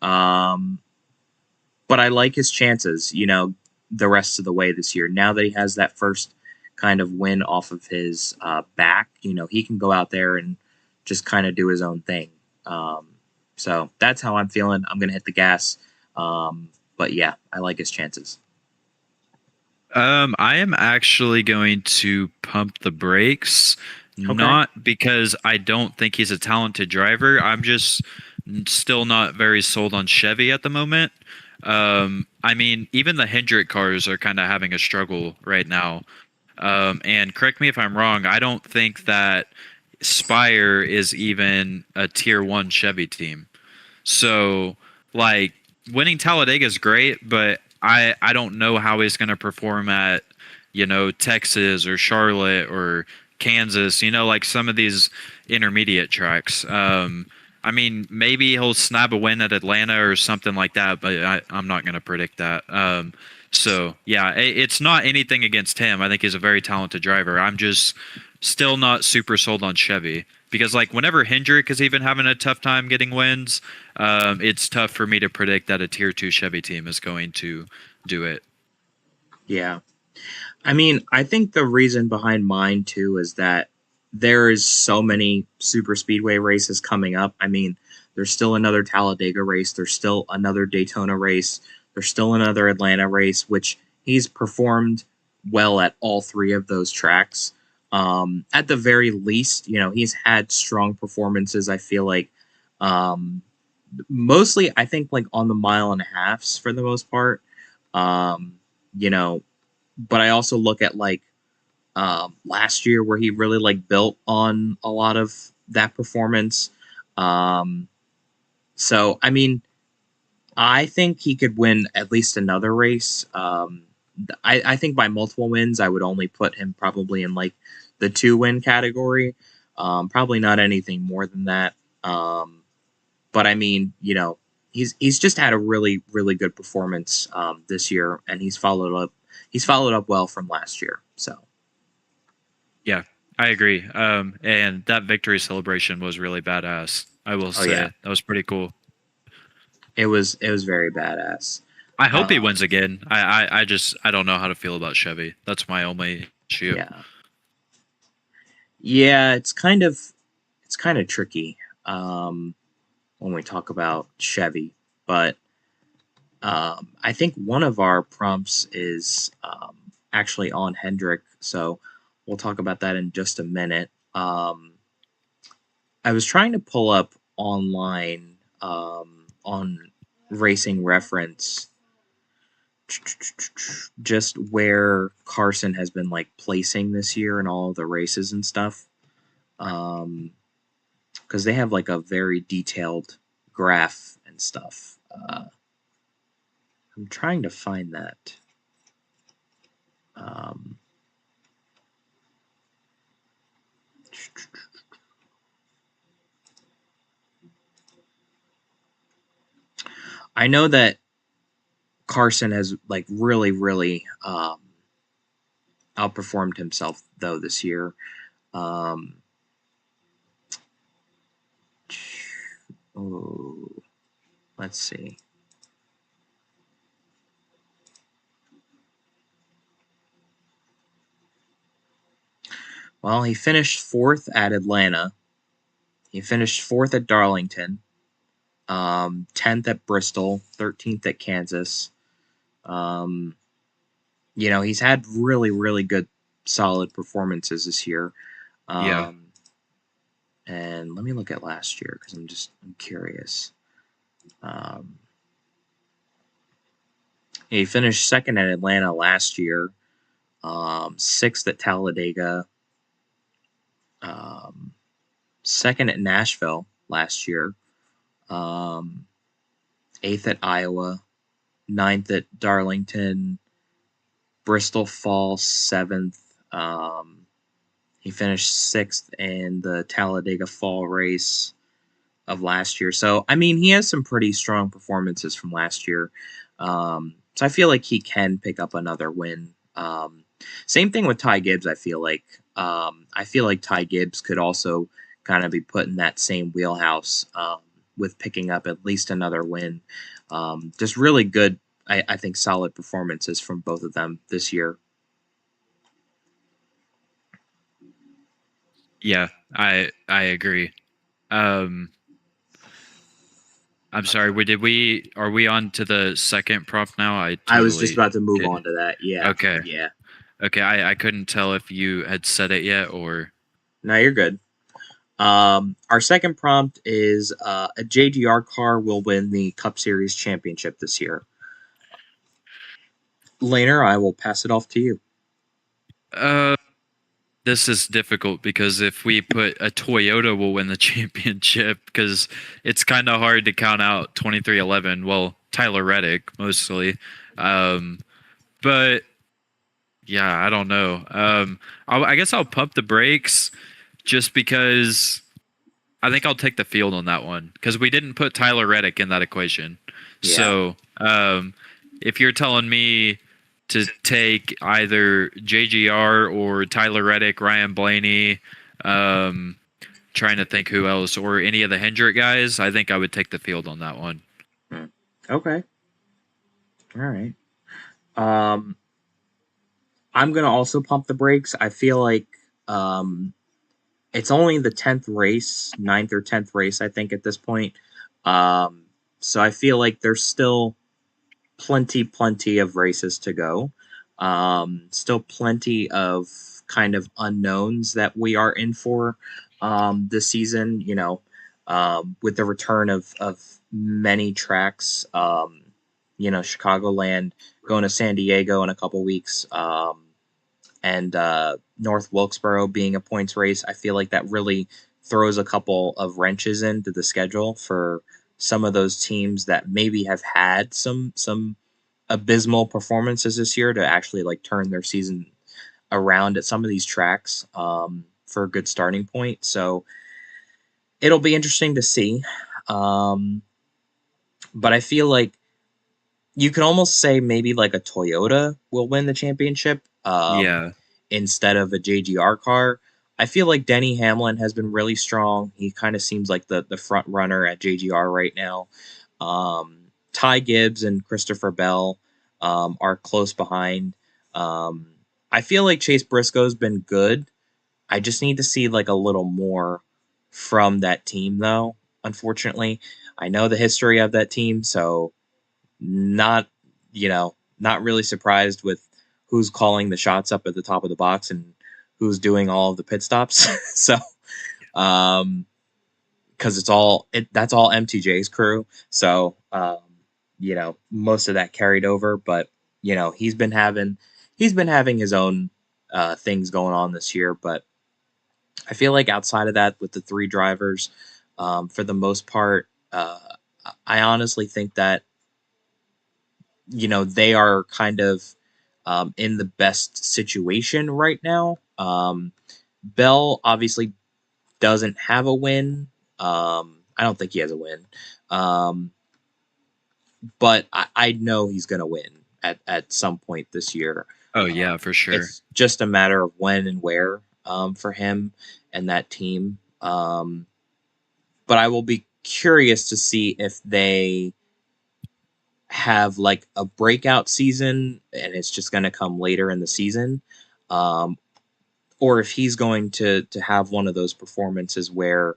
But I like his chances, the rest of the way this year. Now that he has that first kind of win off of his back, he can go out there and just kind of do his own thing. So that's how I'm feeling. I'm going to hit the gas. But yeah, I like his chances. I am actually going to pump the brakes. Okay. Not because I don't think he's a talented driver. I'm just still not very sold on Chevy at the moment. I mean, even the Hendrick cars are kind of having a struggle right now. And correct me if I'm wrong, I don't think that Spire is even a tier one Chevy team. So, like, winning Talladega is great, but I don't know how he's going to perform at, Texas or Charlotte or Kansas, like some of these intermediate tracks. I mean, maybe he'll snap a win at Atlanta or something like that, but I'm not going to predict that. So, yeah, it's not anything against him. I think he's a very talented driver. I'm just still not super sold on Chevy because, like, whenever Hendrick is even having a tough time getting wins, it's tough for me to predict that a tier two Chevy team is going to do it. Yeah. I mean, I think the reason behind mine too is that there is so many super speedway races coming up. I mean, there's still another Talladega race, there's still another Daytona race, there's still another Atlanta race, which he's performed well at all three of those tracks. At the very least, he's had strong performances. I feel like, mostly, I think like on the mile and a halfs for the most part. You know, but I also look at like last year where he really like built on a lot of that performance. Um, so I mean, I think he could win at least another race. I think by multiple wins, I would only put him probably in like the 2-win category. Probably not anything more than that. But I mean, he's just had a really really good performance this year, and he's followed up. He's followed up well from last year. So Yeah, I agree. And that victory celebration was really badass. I will say yeah, that was pretty cool. it was very badass. I hope he Um, wins again. I don't know how to feel about Chevy. That's my only issue. yeah, yeah, it's kind of tricky when we talk about Chevy, but I think one of our prompts is actually on Hendrick, so we'll talk about that in just a minute. I was trying to pull up online on Racing Reference just where Carson has been like placing this year in all the races and stuff. Because they have like a very detailed graph and stuff. I'm trying to find that. Um, I know that Carson has like really, really outperformed himself though this year. Um, oh, let's see. Well, he finished fourth at Atlanta. He finished fourth at Darlington. 10th at Bristol. 13th at Kansas. Um, he's had really, really good, solid performances this year. Yeah. And let me look at last year because I'm curious. He finished second at Atlanta last year, sixth at Talladega, um, second at Nashville last year, um, eighth at Iowa, ninth at Darlington, Bristol Falls seventh. He finished sixth in the Talladega Fall race of last year. So, I mean, he has some pretty strong performances from last year. So I feel like he can pick up another win. Same thing with Ty Gibbs, I feel like. I feel like Ty Gibbs could also kind of be put in that same wheelhouse with picking up at least another win. Just really good, I think, solid performances from both of them this year. Yeah, I agree. Um, I'm sorry. Are we on to the second prop now? I was just about to move did. on to that. Yeah. Okay. Yeah. Okay. I couldn't tell if you had said it yet or. No, you're good. Our second prompt is a JGR car will win the Cup Series championship this year. Laner, I will pass it off to you. This is difficult because if we put a Toyota will win the championship because it's kind of hard to count out 2311. Well, Tyler Reddick mostly. Um, but yeah, I don't know. I guess I'll pump the brakes just because I think I'll take the field on that one because we didn't put Tyler Reddick in that equation. Yeah. So if you're telling me to take either JGR or Tyler Reddick, Ryan Blaney, trying to think who else, or any of the Hendrick guys, I think I would take the field on that one. Okay. All right. I'm gonna also pump the brakes. I feel like it's only the 10th race, 9th or 10th race, I think, at this point. So I feel like there's still plenty of races to go. Still plenty of kind of unknowns that we are in for this season, with the return of many tracks, Chicagoland, going to San Diego in a couple weeks, and North Wilkesboro being a points race. I feel like that really throws a couple of wrenches into the schedule for some of those teams that maybe have had some abysmal performances this year to actually like turn their season around at some of these tracks for a good starting point. So it'll be interesting to see. But I feel like you can almost say maybe like a Toyota will win the championship Yeah. instead of a JGR car. I feel like Denny Hamlin has been really strong. He kind of seems like the front runner at JGR right now. Ty Gibbs and Christopher Bell are close behind. I feel like Chase Briscoe's been good. I just need to see like a little more from that team, though. Unfortunately, I know the history of that team, so not not really surprised with who's calling the shots up at the top of the box and who's doing all of the pit stops. So, because that's all MTJ's crew. So, most of that carried over, but he's been having his own things going on this year. But I feel like outside of that, with the three drivers, for the most part, I honestly think that they are kind of in the best situation right now. Bell obviously doesn't have a win. I don't think he has a win. But I know he's going to win at some point this year. Oh, yeah, for sure. It's just a matter of when and where for him and that team. But I will be curious to see if they have like a breakout season and it's just going to come later in the season, or if he's going to have one of those performances where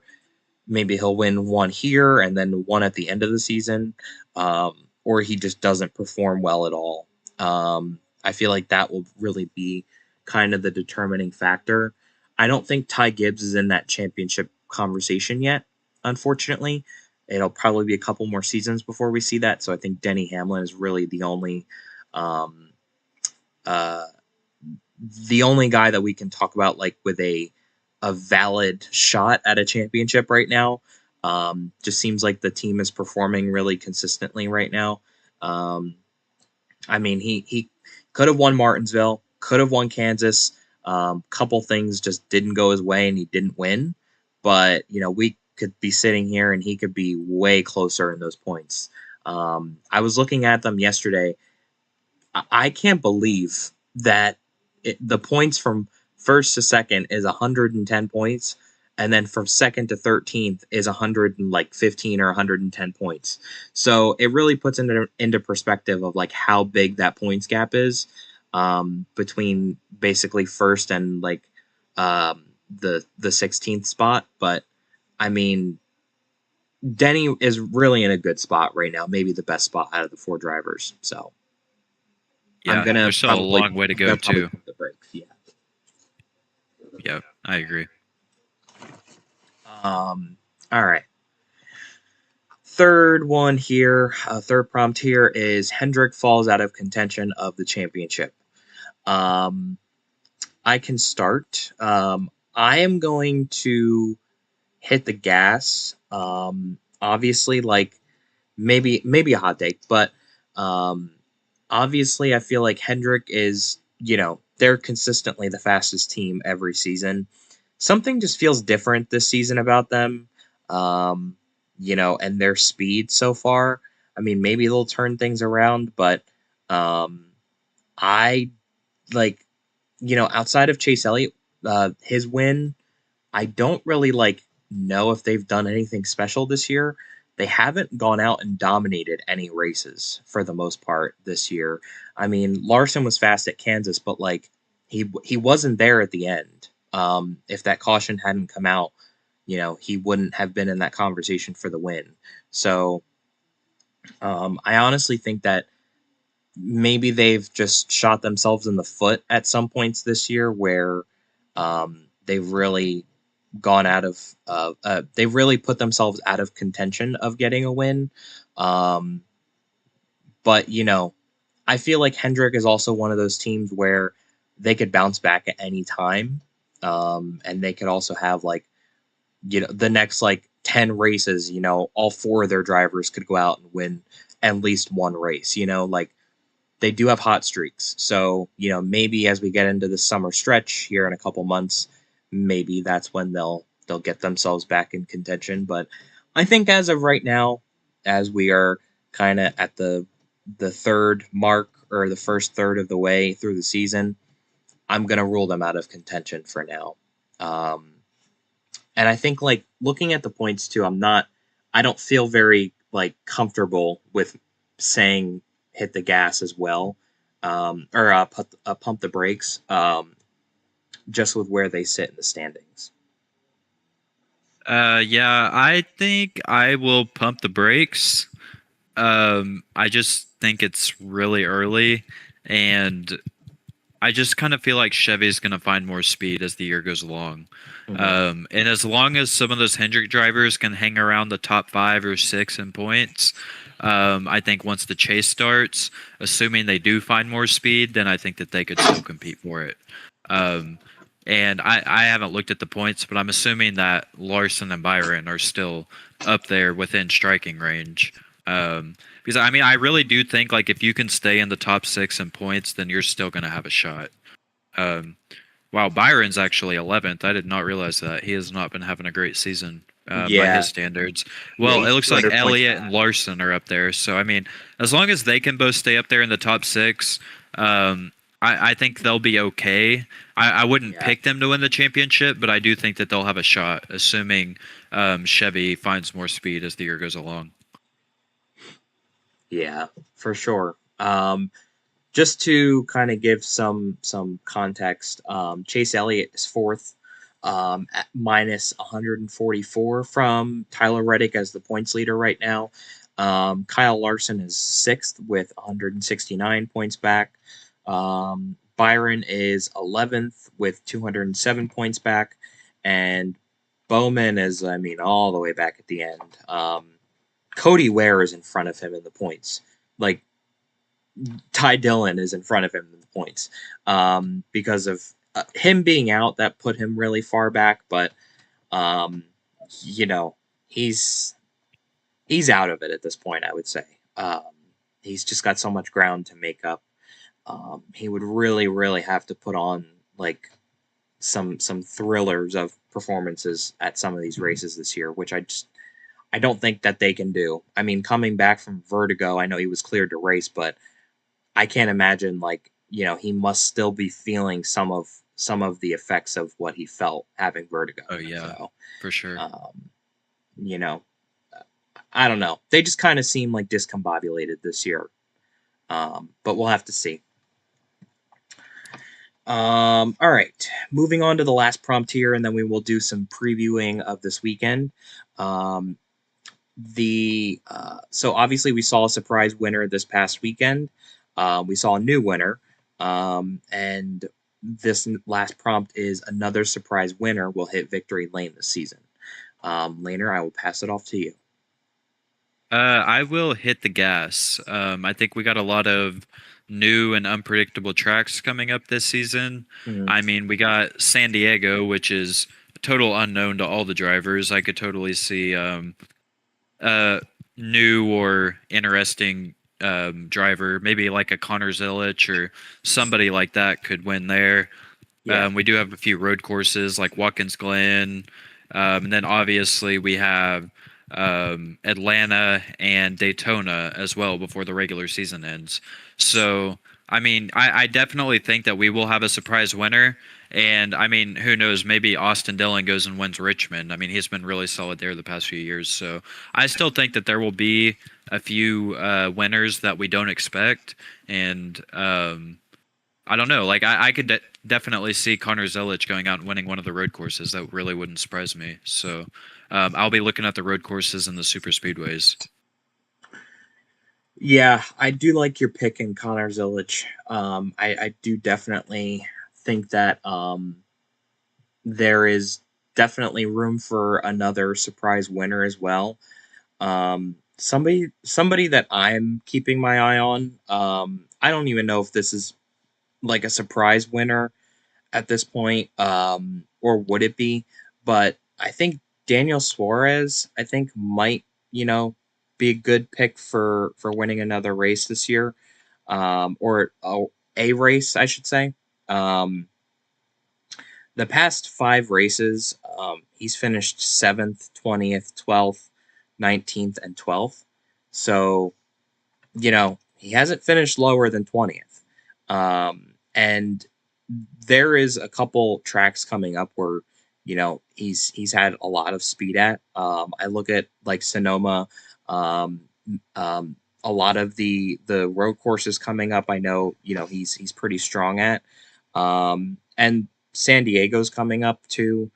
maybe he'll win one here and then one at the end of the season, or he just doesn't perform well at all. I feel like that will really be kind of the determining factor. I don't think Ty Gibbs is in that championship conversation yet, unfortunately. It'll probably be a couple more seasons before we see that. So I think Denny Hamlin is really the only guy that we can talk about like with a valid shot at a championship right now. Just seems like the team is performing really consistently right now. I mean, he could have won Martinsville, could have won Kansas. Couple things just didn't go his way and he didn't win. But, we could be sitting here and he could be way closer in those points. I was looking at them yesterday. I can't believe that the points from first to second is 110 points, and then from second to 13th is 115 or 110 points. So it really puts into perspective of like how big that points gap is between basically first and like the 16th spot. But I mean, Denny is really in a good spot right now, maybe the best spot out of the four drivers. So yeah, I'm gonna there's still a long way to go too. The brakes, yeah. Yeah, I agree. All right. third one here, third prompt here is Hendrick falls out of contention of the championship. Um, I can start. I am going to hit the gas. Obviously, like maybe a hot take, but um, obviously, I feel like Hendrick is, they're consistently the fastest team every season. Something just feels different this season about them, um, and their speed so far. I mean, maybe they'll turn things around, but um, I like, outside of Chase Elliott, his win, I don't really know if they've done anything special this year. They haven't gone out and dominated any races for the most part this year. I mean, Larson was fast at Kansas, but he wasn't there at the end. If that caution hadn't come out, he wouldn't have been in that conversation for the win. So I honestly think that maybe they've just shot themselves in the foot at some points this year where they've really gone out of they really put themselves out of contention of getting a win. Um, but I feel like Hendrick is also one of those teams where they could bounce back at any time. And they could also have the next 10 races, all four of their drivers could go out and win at least one race, they do have hot streaks. So, maybe as we get into the summer stretch here in a couple months, maybe that's when they'll get themselves back in contention. But I think as of right now, as we are kind of at the third mark or the first third of the way through the season, I'm gonna rule them out of contention for now. And I think looking at the points too, I don't feel very comfortable with saying hit the gas as well, or pump the brakes, just with where they sit in the standings. Yeah, I think I will pump the brakes. I just think it's really early, and I just kind of feel like Chevy's going to find more speed as the year goes along. And as long as some of those Hendrick drivers can hang around the top 5 or 6 in points, I think once the chase starts, assuming they do find more speed, then I think that they could still compete for it. And I haven't looked at the points, but I'm assuming that Larson and Byron are still up there within striking range. Because I mean, I really do think if you can stay in the top 6 in points, then you're still going to have a shot. Wow, Byron's actually 11th. I did not realize that. He has not been having a great season by his standards. Well, it looks like Elliott and Larson are up there. So, I mean, as long as they can both stay up there in the top 6, I think they'll be okay. I wouldn't pick them to win the championship, but I do think that they'll have a shot, assuming Chevy finds more speed as the year goes along. Yeah, for sure. Just to kind of give some context, Chase Elliott is 4th at minus 144 from Tyler Reddick as the points leader right now. Kyle Larson is 6th with 169 points back. Byron is 11th with 207 points back. And Bowman is, all the way back at the end. Cody Ware is in front of him in the points. Ty Dillon is in front of him in the points because of him being out. That put him really far back, but he's out of it at this point. I would say he's just got so much ground to make up. He would really have to put on some thrillers of performances at some of these races this year, which I don't think that they can do. I mean, coming back from vertigo, I know he was cleared to race, but I can't imagine he must still be feeling some of the effects of what he felt having vertigo. Oh yeah, so, for sure. I don't know. They just kind of seem discombobulated this year. But we'll have to see. All right, moving on to the last prompt here, and then we will do some previewing of this weekend. So obviously we saw a surprise winner this past weekend. We saw a new winner, and this last prompt is another surprise winner will hit victory lane this season. Laner, I will pass it off to you. I will hit the gas. I think we got a lot of new and unpredictable tracks coming up this season. Mhm. I mean, we got San Diego, which is a total unknown to all the drivers. I could totally see a new or interesting driver, maybe like a Connor Zilich or somebody like that could win there. Yeah. We do have a few road courses like Watkins Glen, and then obviously we have Atlanta and Daytona as well before the regular season ends. So, I mean, I definitely think that we will have a surprise winner. And I mean, who knows? Maybe Austin Dillon goes and wins Richmond. I mean, he's been really solid there the past few years. So I still think that there will be a few winners that we don't expect. And I don't know. Like I could definitely see Connor Zelich going out and winning one of the road courses. That really wouldn't surprise me. So I'll be looking at the road courses and the super speedways. Yeah, I do like your pick in Connor Zilich. I do definitely think that there is definitely room for another surprise winner as well. Somebody that I'm keeping my eye on. I don't even know if this is like a surprise winner at this point, or would it be? But I think Daniel Suarez, I think might be a good pick for winning another race this year, or a race, I should say. Um, the past 5 races, he's finished 7th, 20th, 12th, 19th, and 12th. So, he hasn't finished lower than 20th. And there is a couple tracks coming up where, he's had a lot of speed at. I look at like Sonoma, um, a lot of the road courses coming up. I know, he's pretty strong at. And San Diego's coming up too.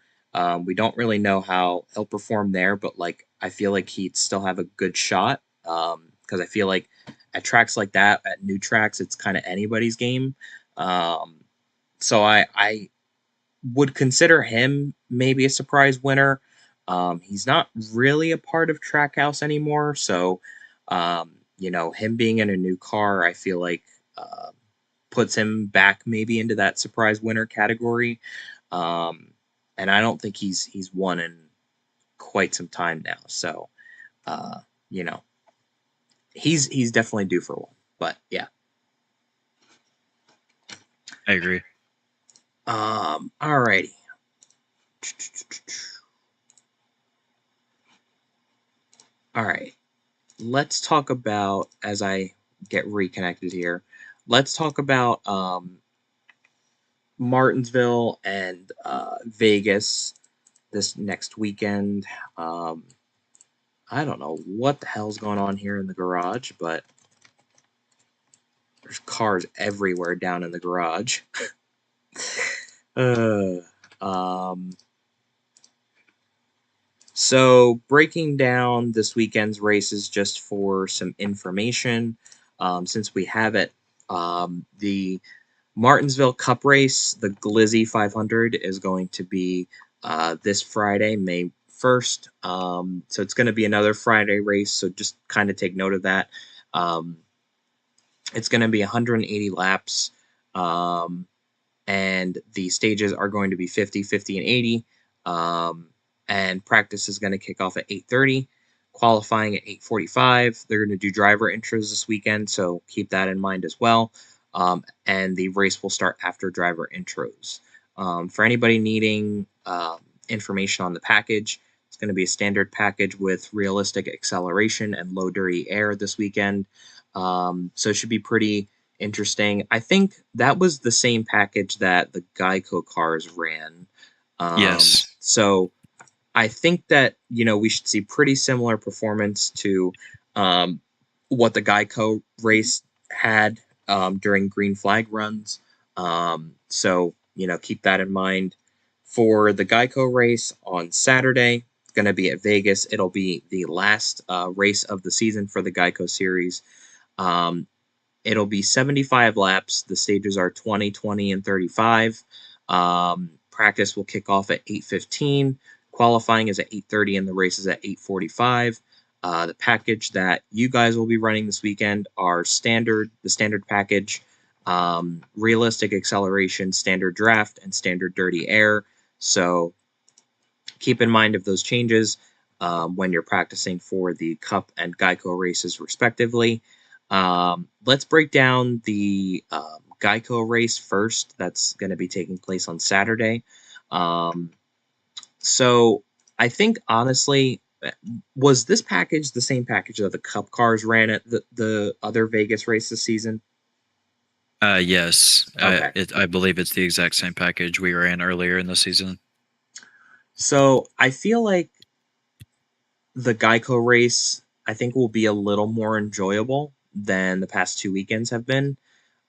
We don't really know how he'll perform there, but like I feel like he'd still have a good shot. Because I feel like at tracks like that, at new tracks, it's kind of anybody's game. Um, so I would consider him maybe a surprise winner. He's not really a part of Trackhouse anymore, so him being in a new car, I feel like uh, puts him back maybe into that surprise winner category. Um, and I don't think he's won in quite some time now, so uh, you know he's definitely due for one. But yeah. I agree. Alrighty. All right. Let's talk about, as I get reconnected here, let's talk about Martinsville and Vegas this next weekend. Um, I don't know what the hell's going on here in the garage, but there's cars everywhere down in the garage. uh, um, So, breaking down this weekend's races just for some information, since we have it, the Martinsville Cup race, the Glizzy 500, is going to be this Friday, May 1st. So, it's going to be another Friday race, so just kind of take note of that. Um, it's going to be 180 laps, um, and the stages are going to be 50, 50, and 80. And practice is going to kick off at 8:30, qualifying at 8:45. They're going to do driver intros this weekend, so keep that in mind as well. And the race will start after driver intros. For anybody needing information on the package, it's going to be a standard package with realistic acceleration and low dirty air this weekend. So it should be pretty interesting. I think that was the same package that the Geico cars ran. Yes. So I think that we should see pretty similar performance to what the Geico race had during green flag runs. So keep that in mind. For the Geico race on Saturday, it's going to be at Vegas. It'll be the last race of the season for the Geico series. Um, It'll be 75 laps. The stages are 20, 20, and 35. Practice will kick off at 8:15. Qualifying is at 8:30, and the race is at 8:45. The package that you guys will be running this weekend are the standard package, realistic acceleration, standard draft, and standard dirty air. So keep in mind of those changes when you're practicing for the Cup and Geico races, respectively. Let's break down the Geico race first. That's going to be taking place on Saturday. So I think, honestly, was this package the same package that the Cup cars ran at the other Vegas race this season? Yes. Okay. I believe it's the exact same package we ran earlier in the season. So I feel like the Geico race, I think, will be a little more enjoyable than the past 2 weekends have been.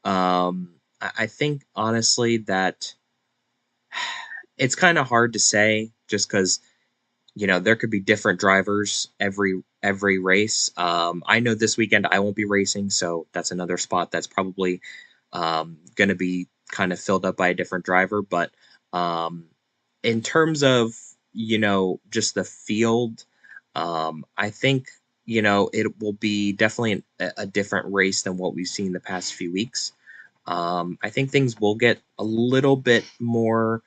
I think, honestly, that it's kind of hard to say just because there could be different drivers every race. I know this weekend I won't be racing, so that's another spot that's probably going to be kind of filled up by a different driver. But in terms of just the field, I think it will be definitely a different race than what we've seen the past few weeks. I think things will get a little bit more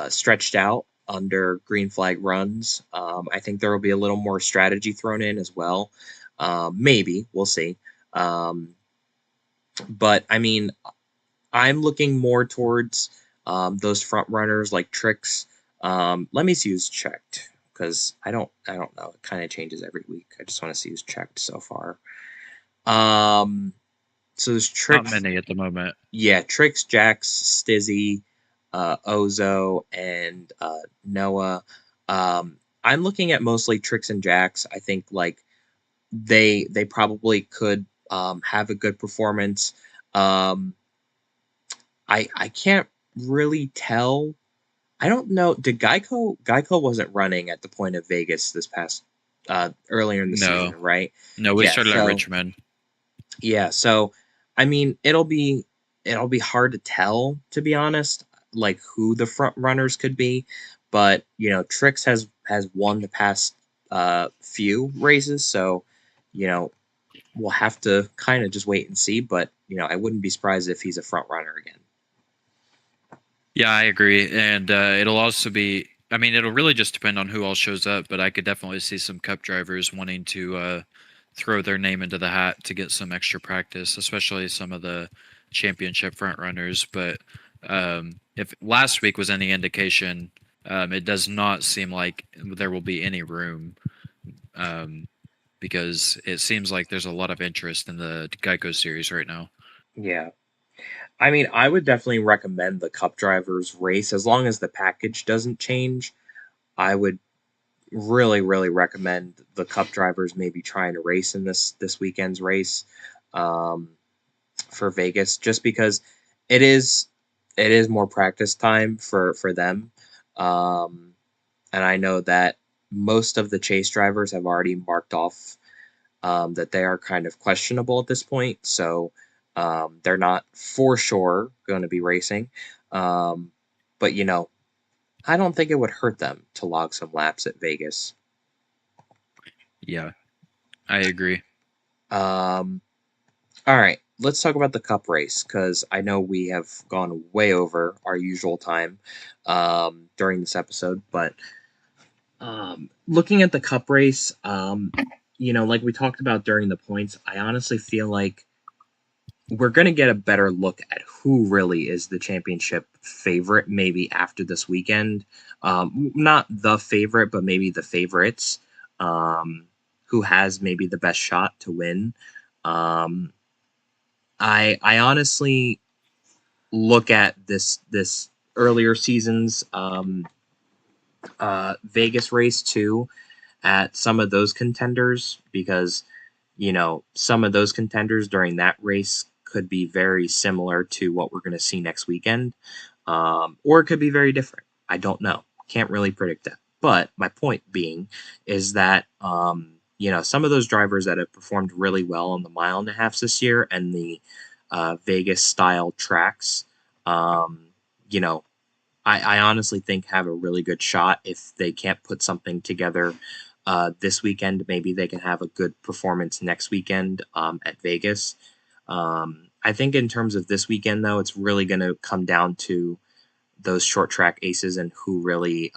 stretched out under green flag runs. I think there will be a little more strategy thrown in as well. Maybe we'll see. But I mean, I'm looking more towards those front runners like Tricks. Let me see who's checked because I don't know. It kind of changes every week. I just want to see who's checked so far. So there's Tricks. Not many at the moment. Yeah, Tricks, Jax, Stizzy, Ozo, and Noah. I'm looking at mostly Tricks and Jax. I think like they probably could have a good performance. I can't really tell. I don't know. Did Geico wasn't running at the point of Vegas this past earlier in the season, right? No, we Yeah, started at Richmond. Yeah, so I mean, it'll be hard to tell, to be honest, like who the front runners could be. But Trix has won the past few races, so we'll have to kind of just wait and see. But I wouldn't be surprised if he's a front runner again. Yeah, I agree, and it'll also be. I mean, it'll really just depend on who all shows up, but I could definitely see some Cup drivers wanting to throw their name into the hat to get some extra practice, especially some of the championship front runners. But if last week was any indication, it does not seem like there will be any room, because it seems like there's a lot of interest in the Geico series right now. Yeah. I mean, I would definitely recommend the Cup drivers race as long as the package doesn't change. I would really, really recommend the Cup drivers maybe trying to race in this weekend's race for Vegas, just because it is more practice time for them, and I know that most of the chase drivers have already marked off that they are kind of questionable at this point, so they're not for sure going to be racing, but I don't think it would hurt them to log some laps at Vegas. Yeah, I agree. All right, let's talk about the Cup race because I know we have gone way over our usual time during this episode. But looking at the Cup race, like we talked about during the points, I honestly feel like we're going to get a better look at who really is the championship favorite maybe after this weekend. Not the favorite, but maybe the favorites. Who has maybe the best shot to win. I honestly look at this earlier season's Vegas race too at some of those contenders because some of those contenders during that race could be very similar to what we're going to see next weekend, or it could be very different. I don't know. Can't really predict that. But my point being is that some of those drivers that have performed really well on the mile and a half this year and the Vegas style tracks, I honestly think have a really good shot if they can't put something together this weekend. Maybe they can have a good performance next weekend at Vegas. I think in terms of this weekend, though, it's really going to come down to those short track aces and who really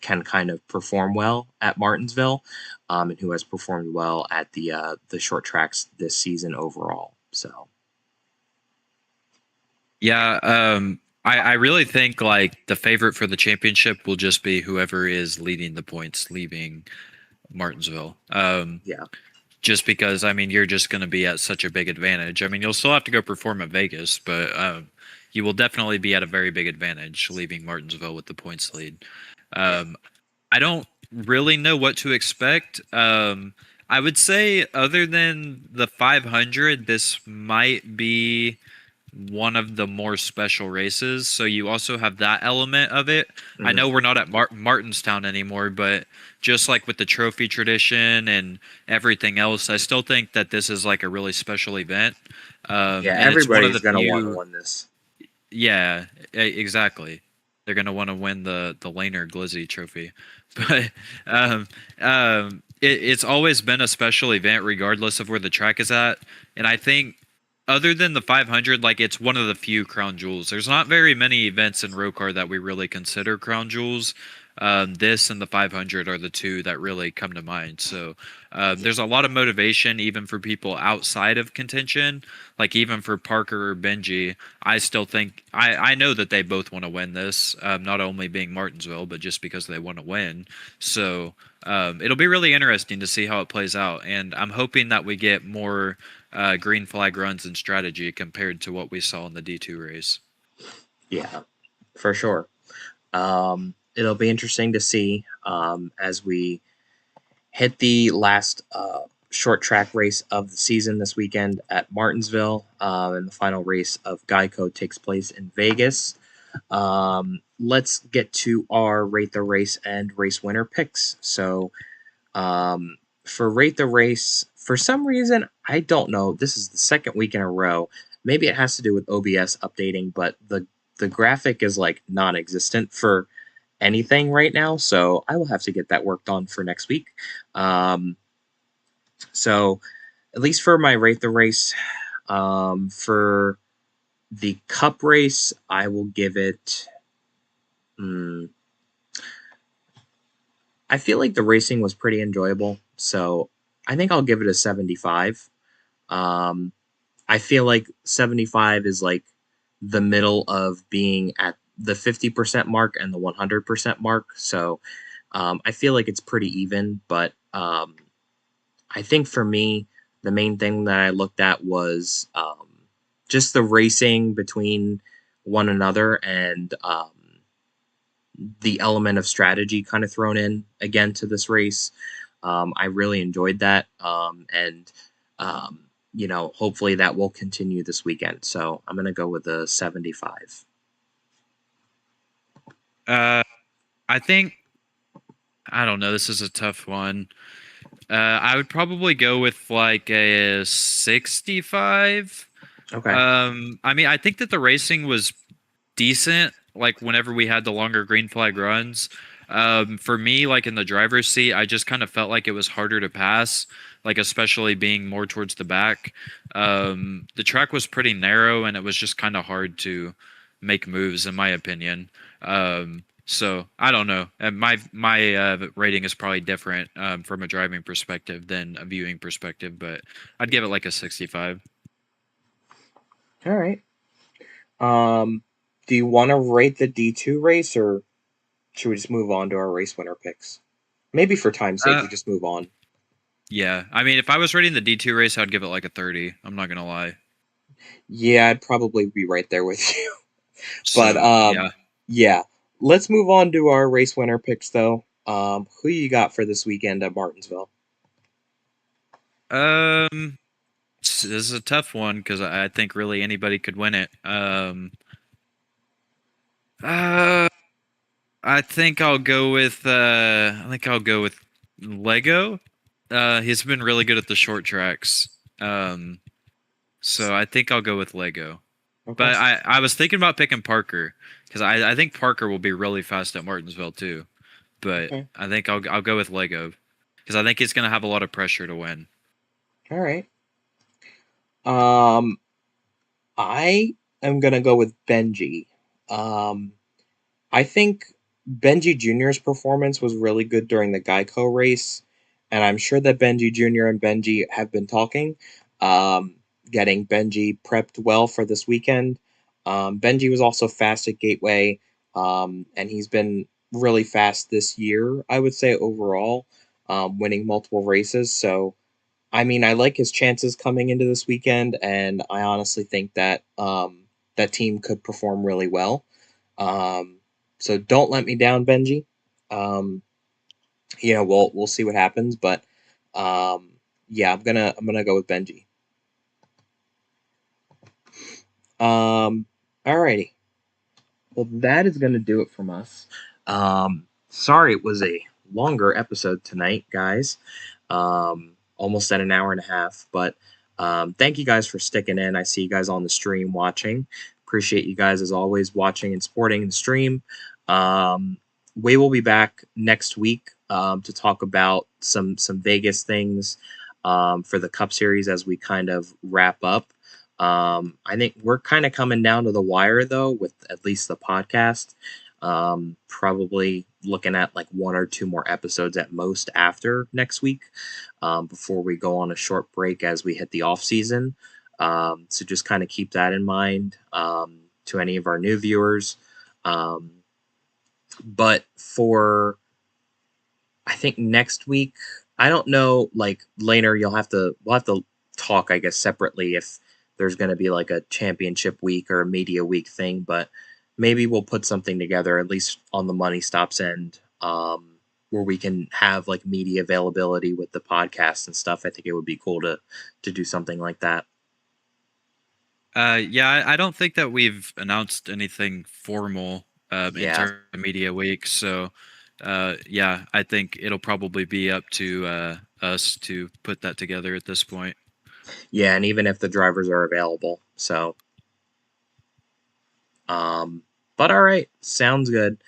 can kind of perform well at Martinsville, and who has performed well at the short tracks this season overall. So, Yeah, I really think like the favorite for the championship will just be whoever is leading the points leaving Martinsville. yeah, Just because I mean you're just going to be at such a big advantage. I mean you'll still have to go perform at Vegas, but you will definitely be at a very big advantage leaving Martinsville with the points lead. I don't really know what to expect. I would say other than the 500, this might be one of the more special races. So you also have that element of it. I know we're not at Martinstown anymore, but just like with the trophy tradition and everything else, I still think that this is like a really special event. yeah, And it's one of everybody's the going to want to few. win this. Yeah, exactly. They're gonna want to win the Laner Glizzy Trophy, but it's always been a special event regardless of where the track is at, and I think other than the 500, like it's one of the few crown jewels. There's not very many events in ROCAR that we really consider crown jewels. This and the 500 are the two that really come to mind. So there's a lot of motivation even for people outside of contention, like even for Parker or Benji. I still think I know that they both want to win this, not only being Martinsville, but just because they want to win. So it'll be really interesting to see how it plays out, and I'm hoping that we get more green flag runs and strategy compared to what we saw in the D2 race. Yeah, for sure. It'll be interesting to see as we hit the last short track race of the season this weekend at Martinsville, and the final race of Geico takes place in Vegas. Let's get to our rate the race and race winner picks. So, for rate the race, for some reason, I don't know. This is the second week in a row. Maybe it has to do with OBS updating, but the graphic is like non-existent for anything right now, so I will have to get that worked on for next week. So at least for my rate the race, for the cup race, I will give it. I feel like the racing was pretty enjoyable, so I think I'll give it a 75. I feel like 75 is like the middle of being at the 50% mark and the 100% mark. So I feel like it's pretty even, but I think for me, the main thing that I looked at was just the racing between one another and the element of strategy kind of thrown in again to this race. I really enjoyed that. And hopefully that will continue this weekend. So I'm going to go with a 75. I think I don't know. This is a tough one. I would probably go with like a 65. Okay. I mean, I think that the racing was decent. Like whenever we had the longer green flag runs, for me, like in the driver's seat, I just kind of felt like it was harder to pass. Like especially being more towards the back. The track was pretty narrow, and it was just kind of hard to make moves, in my opinion. So I don't know. My rating is probably different from a driving perspective than a viewing perspective, but I'd give it like a 65. All right. Do you want to rate the D2 race, or should we just move on to our race winner picks? Maybe for time's sake, we just move on. Yeah, I mean, if I was rating the D2 race, I'd give it like a 30. I'm not gonna lie. Yeah, I'd probably be right there with you. So, But yeah. Let's move on to our race winner picks, though. Who you got for this weekend at Martinsville? This is a tough one because I think really anybody could win it. I think I'll go with Lego. He's been really good at the short tracks. So I think I'll go with Lego. Okay. But I was thinking about picking Parker because I think Parker will be really fast at Martinsville too. But Okay. I think I'll go with Lego. because I think he's going to have a lot of pressure to win. All right. I am gonna go with Benji. Um, I think Benji Jr.'s performance was really good during the Geico race, and I'm sure that Benji Jr. and Benji have been talking, um, getting Benji prepped well for this weekend. Benji was also fast at Gateway, and he's been really fast this year, I would say, overall, winning multiple races. So, I mean, I like his chances coming into this weekend, and I honestly think that that team could perform really well. Um, so don't let me down, Benji. Um, we'll see what happens, but um, yeah, I'm gonna go with Benji. Alrighty. Well, that is gonna do it from us. Sorry it was a longer episode tonight, guys. Almost at an hour and a half, but thank you guys for sticking in. I see you guys on the stream watching. Appreciate you guys as always watching and supporting the stream. Um, we will be back next week to talk about some Vegas things for the Cup Series as we kind of wrap up. I think we're kind of coming down to the wire though, with at least the podcast. Probably looking at like one or two more episodes at most after next week, before we go on a short break as we hit the off season. So just kind of keep that in mind, to any of our new viewers. But for I think next week, I don't know. Like later, we'll have to talk, I guess, separately if there's going to be like a championship week or a media week thing. But maybe we'll put something together, at least on the Money Stops end, where we can have like media availability with the podcast and stuff. I think it would be cool to do something like that. Yeah, I don't think that we've announced anything formal in Yeah, terms of media week. So, yeah, I think it'll probably be up to us to put that together at this point. yeah, and even if the drivers are available, so. But all right, sounds good.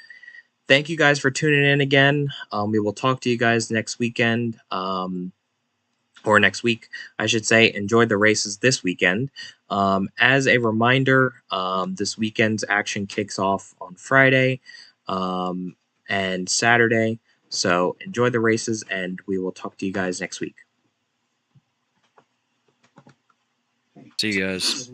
Thank you guys for tuning in again. We will talk to you guys next weekend, or next week, I should say. Enjoy the races this weekend. As a reminder, this weekend's action kicks off on Friday and Saturday. So enjoy the races, and we will talk to you guys next week. See you guys.